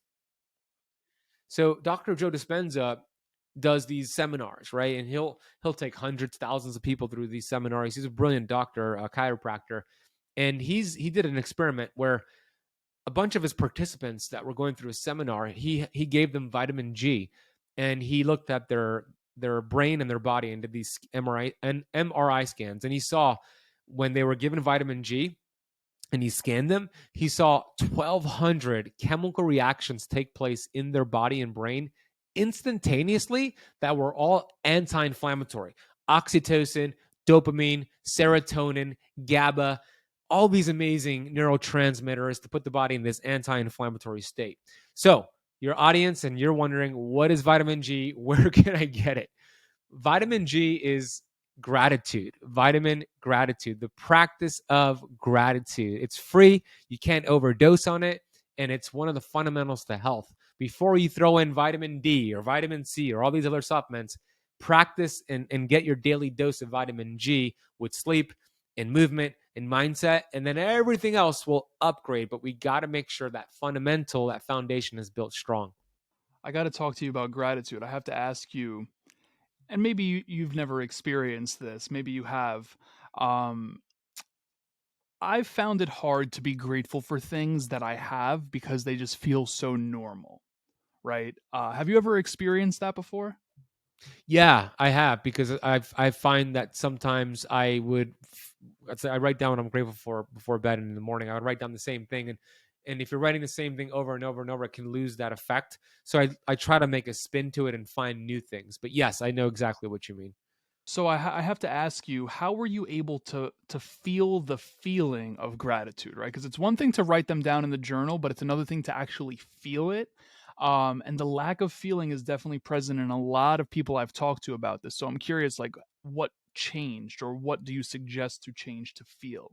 So Dr. Joe Dispenza does these seminars, right? And he'll take hundreds, thousands of people through these seminars. He's a brilliant doctor, a chiropractor, and he did an experiment where a bunch of his participants that were going through a seminar, he gave them vitamin G, and he looked at their brain and their body and did these MRI scans, and he saw when they were given vitamin G and he scanned them, he saw 1,200 chemical reactions take place in their body and brain instantaneously that were all anti-inflammatory. Oxytocin, dopamine, serotonin, GABA, all these amazing neurotransmitters to put the body in this anti-inflammatory state. So, your audience, and you're wondering, what is vitamin G? Where can I get it? Vitamin G is gratitude. Vitamin gratitude, the practice of gratitude. It's free. You can't overdose on it. And it's one of the fundamentals to health. Before you throw in vitamin D or vitamin C or all these other supplements, practice and get your daily dose of vitamin G with sleep and movement and mindset. And then everything else will upgrade. But we got to make sure that fundamental, that foundation is built strong. I got to talk to you about gratitude. I have to ask you, and maybe you've never experienced this, maybe you have. Um, I've found it hard to be grateful for things that I have because they just feel so normal, right? Have you ever experienced that before? Yeah, I have, because I find that sometimes I write down what I'm grateful for before bed, and in the morning I would write down the same thing, and if you're writing the same thing over and over and over, it can lose that effect. So I try to make a spin to it and find new things. But yes, I know exactly what you mean. So I have to ask you, how were you able to feel the feeling of gratitude, right? Because it's one thing to write them down in the journal, but it's another thing to actually feel it. And the lack of feeling is definitely present in a lot of people I've talked to about this. So I'm curious, like, what changed, or what do you suggest to change to feel?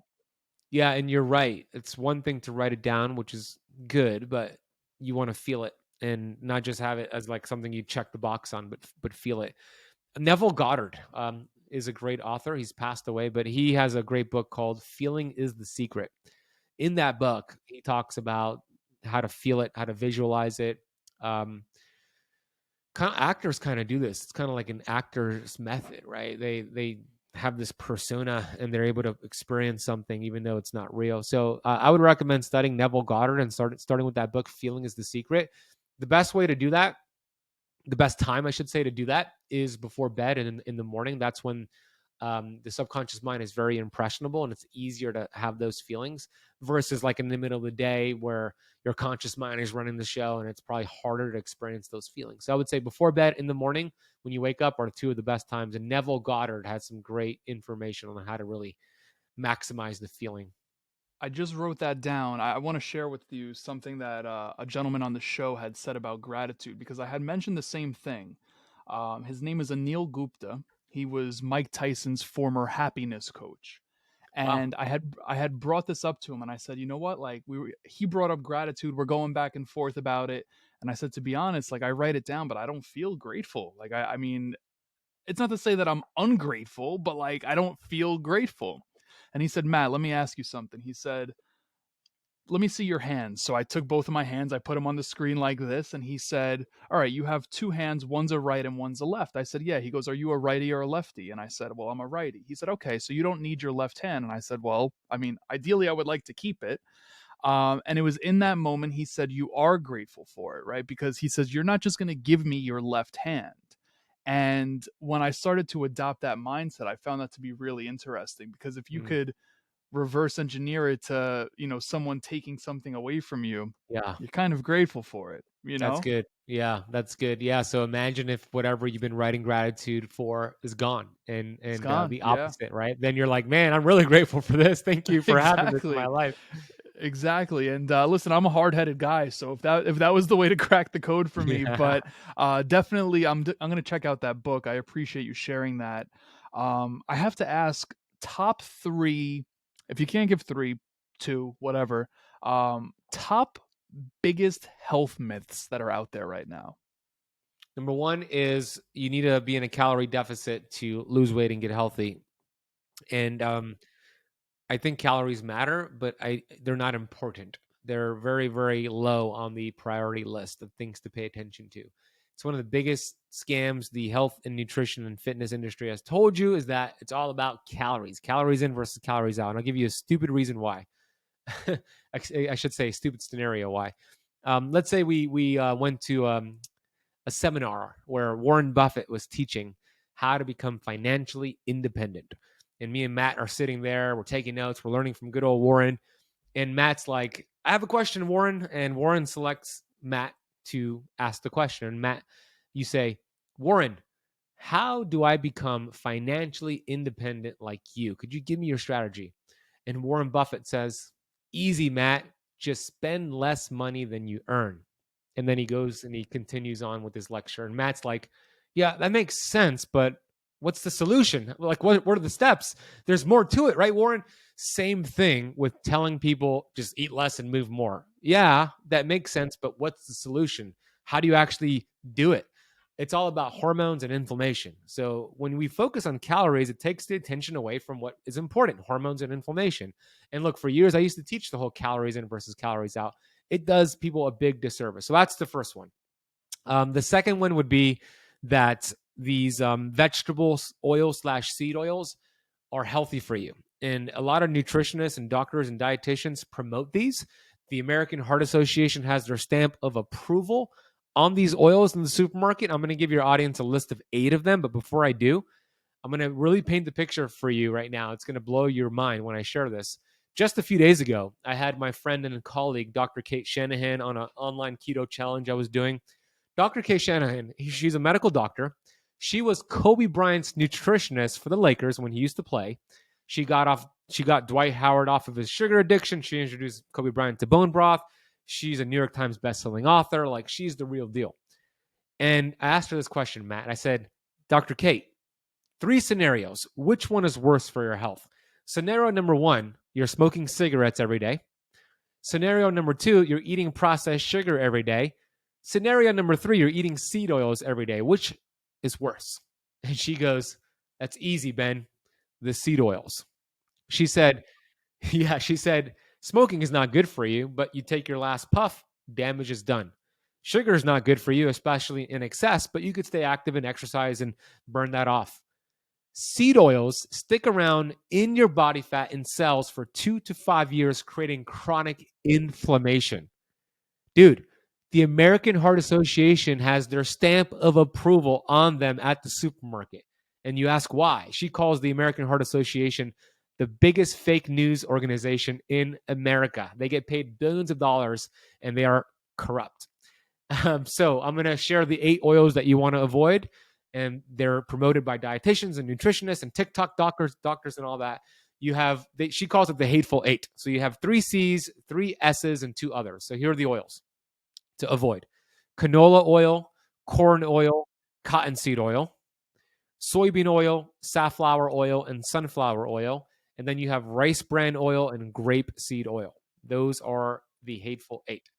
Yeah, and you're right. It's one thing to write it down, which is good, but you want to feel it and not just have it as like something you check the box on, but feel it. Neville Goddard is a great author. He's passed away, but he has a great book called Feeling is the Secret. In that book, he talks about how to feel it, how to visualize it. Um, Actors kind of do this. It's kind of like an actor's method, right? They have this persona and they're able to experience something even though it's not real. So I would recommend studying Neville Goddard and starting with that book, Feeling is the Secret. The best way to do that, the best time I should say to do that, is before bed and in the morning. That's when the subconscious mind is very impressionable and it's easier to have those feelings versus like in the middle of the day where your conscious mind is running the show and it's probably harder to experience those feelings. So I would say before bed, in the morning, when you wake up, are two of the best times. And Neville Goddard has some great information on how to really maximize the feeling. I just wrote that down. I want to share with you something that a gentleman on the show had said about gratitude, because I had mentioned the same thing. His name is Anil Gupta. He was Mike Tyson's former happiness coach, Wow. and I had brought this up to him, and I said, you know what? Like, he brought up gratitude. We're going back and forth about it, and I said, to be honest, like, I write it down, but I don't feel grateful. Like, I mean, it's not to say that I'm ungrateful, but like, I don't feel grateful. And he said, Matt, let me ask you something. He said, let me see your hands. So I took both of my hands, I put them on the screen like this, and he said, all right, you have two hands, one's a right and one's a left. I said, yeah. He goes, are you a righty or a lefty? And I said, well, I'm a righty. He said, okay, so you don't need your left hand. And I said, well, I mean, ideally I would like to keep it. And it was in that moment he said, you are grateful for it, right? Because he says, you're not just going to give me your left hand. And when I started to adopt that mindset, I found that to be really interesting, because if you Mm. could reverse engineer it to, someone taking something away from you, Yeah. you're kind of grateful for it, you That's know? good. Yeah, that's good. Yeah, so imagine if whatever you've been writing gratitude for is gone It's and gone. the Yeah. opposite, right? Then you're like, "Man, I'm really grateful for this. Thank you for having this in my Exactly. life." Exactly. And listen, I'm a hard-headed guy, so if that was the way to crack the code for me, Yeah. but definitely I'm going to check out that book. I appreciate you sharing that. I have to ask, top 3, if you can't give 3, 2, whatever. Top biggest health myths that are out there right now. Number 1 is you need to be in a calorie deficit to lose weight and get healthy. And I think calories matter, but they're not important. They're very, very low on the priority list of things to pay attention to. It's one of the biggest scams the health and nutrition and fitness industry has told you is that it's all about calories, calories in versus calories out. And I'll give you a stupid reason why. I should say a stupid scenario why. Let's say we went to a seminar where Warren Buffett was teaching how to become financially independent. And me and Matt are sitting there, we're taking notes, we're learning from good old Warren. And Matt's like, I have a question, Warren. And Warren selects Matt to ask the question. And Matt, you say, Warren, how do I become financially independent like you? Could you give me your strategy? And Warren Buffett says, easy, Matt, just spend less money than you earn. And then he goes and he continues on with his lecture. And Matt's like, yeah, that makes sense, but what's the solution? Like, what are the steps? There's more to it, right, Warren? Same thing with telling people just eat less and move more. Yeah, that makes sense, but what's the solution? How do you actually do it? It's all about hormones and inflammation. So when we focus on calories, it takes the attention away from what is important, hormones and inflammation. And look, for years, I used to teach the whole calories in versus calories out. It does people a big disservice. So that's the first one. The second one would be that these vegetables, oil slash seed oils are healthy for you. And a lot of nutritionists and doctors and dietitians promote these. The American Heart Association has their stamp of approval on these oils in the supermarket. I'm going to give your audience a list of 8 of them. But before I do, I'm going to really paint the picture for you right now. It's going to blow your mind when I share this. Just a few days ago, I had my friend and colleague, Dr. Kate Shanahan, on an online keto challenge I was doing. Dr. Kate Shanahan, she's a medical doctor. She was Kobe Bryant's nutritionist for the Lakers when he used to play. She got Dwight Howard off of his sugar addiction. She introduced Kobe Bryant to bone broth. She's a New York Times bestselling author. Like, she's the real deal. And I asked her this question, Matt. I said, Dr. Kate, 3 scenarios. Which one is worse for your health? Scenario number 1, you're smoking cigarettes every day. Scenario number 2, you're eating processed sugar every day. Scenario number 3, you're eating seed oils every day. Which is worse? And she goes, that's easy, Ben. The seed oils. She said, yeah, she said, smoking is not good for you, but you take your last puff, damage is done. Sugar is not good for you, especially in excess, but you could stay active and exercise and burn that off. Seed oils stick around in your body fat and cells for 2 to 5 years, creating chronic inflammation. Dude, the American Heart Association has their stamp of approval on them at the supermarket. And you ask why. She calls the American Heart Association the biggest fake news organization in America. They get paid billions of dollars and they are corrupt. So I'm going to share the 8 oils that you want to avoid. And they're promoted by dietitians and nutritionists and TikTok doctors and all that. She calls it the hateful 8. So you have 3 C's, 3 S's, and 2 others. So here are the oils to avoid: canola oil, corn oil, cottonseed oil, soybean oil, safflower oil, and sunflower oil. And then you have rice bran oil and grape seed oil. Those are the hateful 8.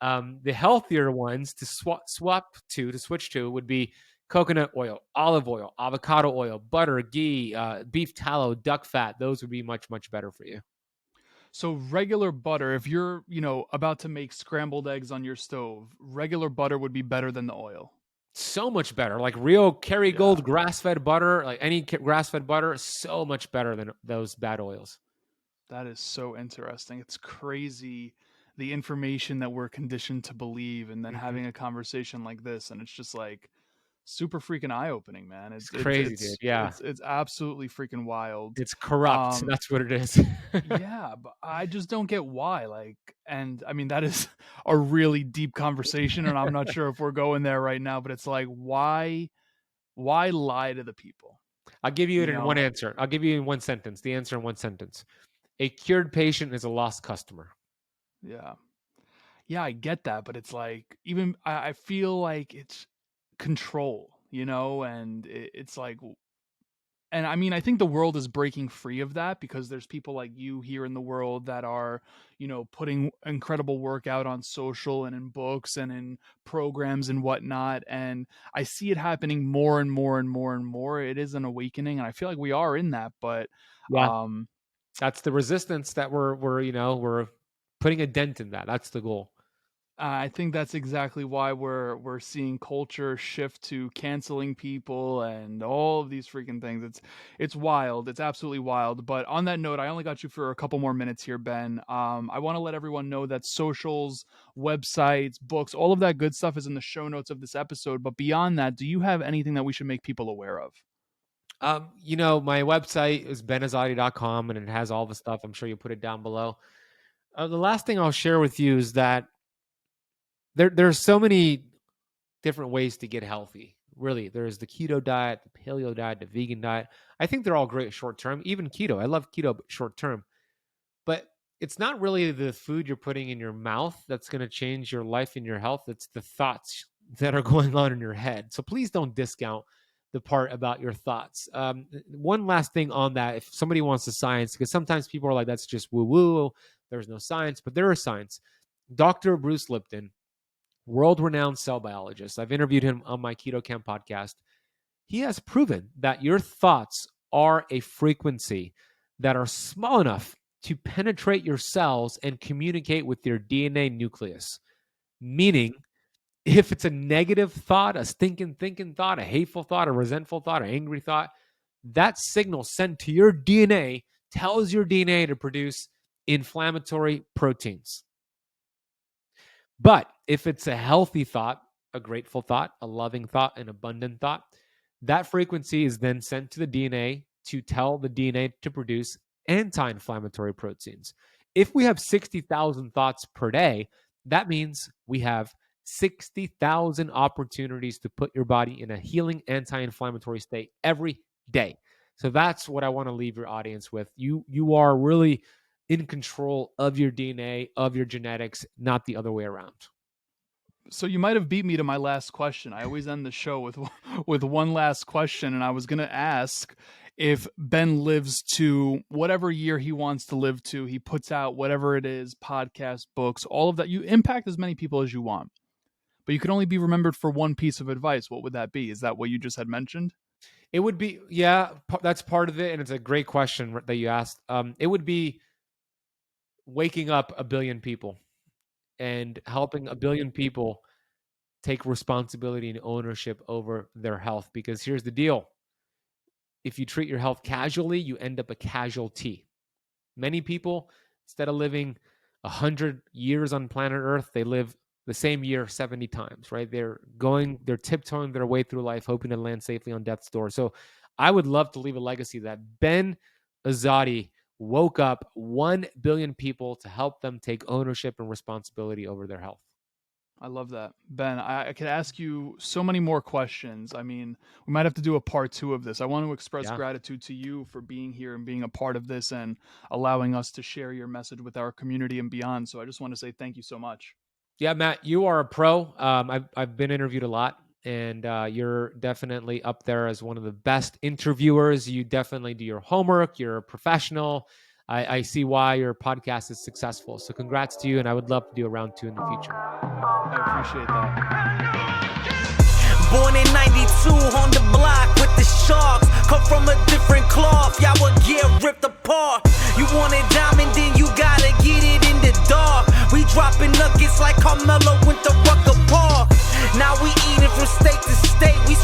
The healthier ones to switch to would be coconut oil, olive oil, avocado oil, butter, ghee, beef tallow, duck fat. Those would be much, much better for you. So regular butter, if you're, about to make scrambled eggs on your stove, regular butter would be better than the oil. So much better. Like real Yeah. Kerrygold grass-fed butter, like any grass-fed butter, so much better than those bad oils. That is so interesting. It's crazy the information that we're conditioned to believe, and then Mhm. having a conversation like this, and it's just like, super freaking eye-opening, man. It's crazy, dude. Yeah. It's absolutely freaking wild. It's corrupt. That's what it is. Yeah, but I just don't get why. Like, and I mean, that is a really deep conversation, and I'm not sure if we're going there right now, but it's like, why lie to the people? I'll give you it You in know? one answer. I'll give you in one sentence. The answer in one sentence. A cured patient is a lost customer. Yeah. Yeah, I get that, but it's like, even I feel like it's control, and it's like, and I mean, I think the world is breaking free of that because there's people like you here in the world that are, putting incredible work out on social and in books and in programs and whatnot. And I see it happening more and more and more and more. It is an awakening, and I feel like we are in that. But Yeah. That's the resistance that we're putting a dent in that. That's the goal. I think that's exactly why we're seeing culture shift to canceling people and all of these freaking things. It's wild. It's absolutely wild. But on that note, I only got you for a couple more minutes here, Ben. I want to let everyone know that socials, websites, books, all of that good stuff is in the show notes of this episode. But beyond that, do you have anything that we should make people aware of? My website is benazati.com and it has all the stuff. I'm sure you'll put it down below. The last thing I'll share with you is that there's so many different ways to get healthy. Really, there's the keto diet, the paleo diet, the vegan diet. I think they're all great short term. Even keto, I love keto short term. But it's not really the food you're putting in your mouth that's going to change your life and your health. It's the thoughts that are going on in your head. So please don't discount the part about your thoughts. One last thing on that, if somebody wants the science, because sometimes people are like, that's just woo-woo, there's no science, but there is science. Dr. Bruce Lipton, world-renowned cell biologist, I've interviewed him on my Keto Camp podcast. He has proven that your thoughts are a frequency that are small enough to penetrate your cells and communicate with your DNA nucleus. Meaning, if it's a negative thought, a stinking thinking thought, a hateful thought, a resentful thought, an angry thought, that signal sent to your DNA tells your DNA to produce inflammatory proteins. But if it's a healthy thought, a grateful thought, a loving thought, an abundant thought, that frequency is then sent to the DNA to tell the DNA to produce anti-inflammatory proteins. If we have 60,000 thoughts per day, that means we have 60,000 opportunities to put your body in a healing anti-inflammatory state every day. So that's what I want to leave your audience with. You are really in control of your DNA, of your genetics, not the other way around. So you might have beat me to my last question. I always end the show with one last question, and I was going to ask if Ben lives to whatever year he wants to live to. He puts out whatever it is, podcasts, books, all of that. You impact as many people as you want, but you can only be remembered for one piece of advice. What would that be? Is that what you just had mentioned? It would be, yeah, that's part of it, and it's a great question that you asked. It would be waking up a billion people and helping a billion people take responsibility and ownership over their health. Because here's the deal. If you treat your health casually, you end up a casualty. Many people, instead of living 100 years on planet Earth, they live the same year 70 times, right? They're tiptoeing their way through life, hoping to land safely on death's door. So I would love to leave a legacy that Ben Azadi woke up 1 billion people to help them take ownership and responsibility over their health. I love that. Ben, I could ask you so many more questions. I mean, we might have to do a part 2 of this. I want to express gratitude to you for being here and being a part of this and allowing us to share your message with our community and beyond. So I just want to say thank you so much. Yeah, Matt, you are a pro. I've been interviewed a lot, and you're definitely up there as one of the best interviewers. You definitely do your homework. You're a professional. I see why your podcast is successful. So congrats to you, and I would love to do a round 2 in the future. I appreciate that. Born in 92 on the block with the Sharks. Come from a different cloth, y'all would get ripped apart. You want it diamond, then you gotta get it in the dark. We dropping nuggets like Carmelo went to Rucker Park. Now we eating from state to state. We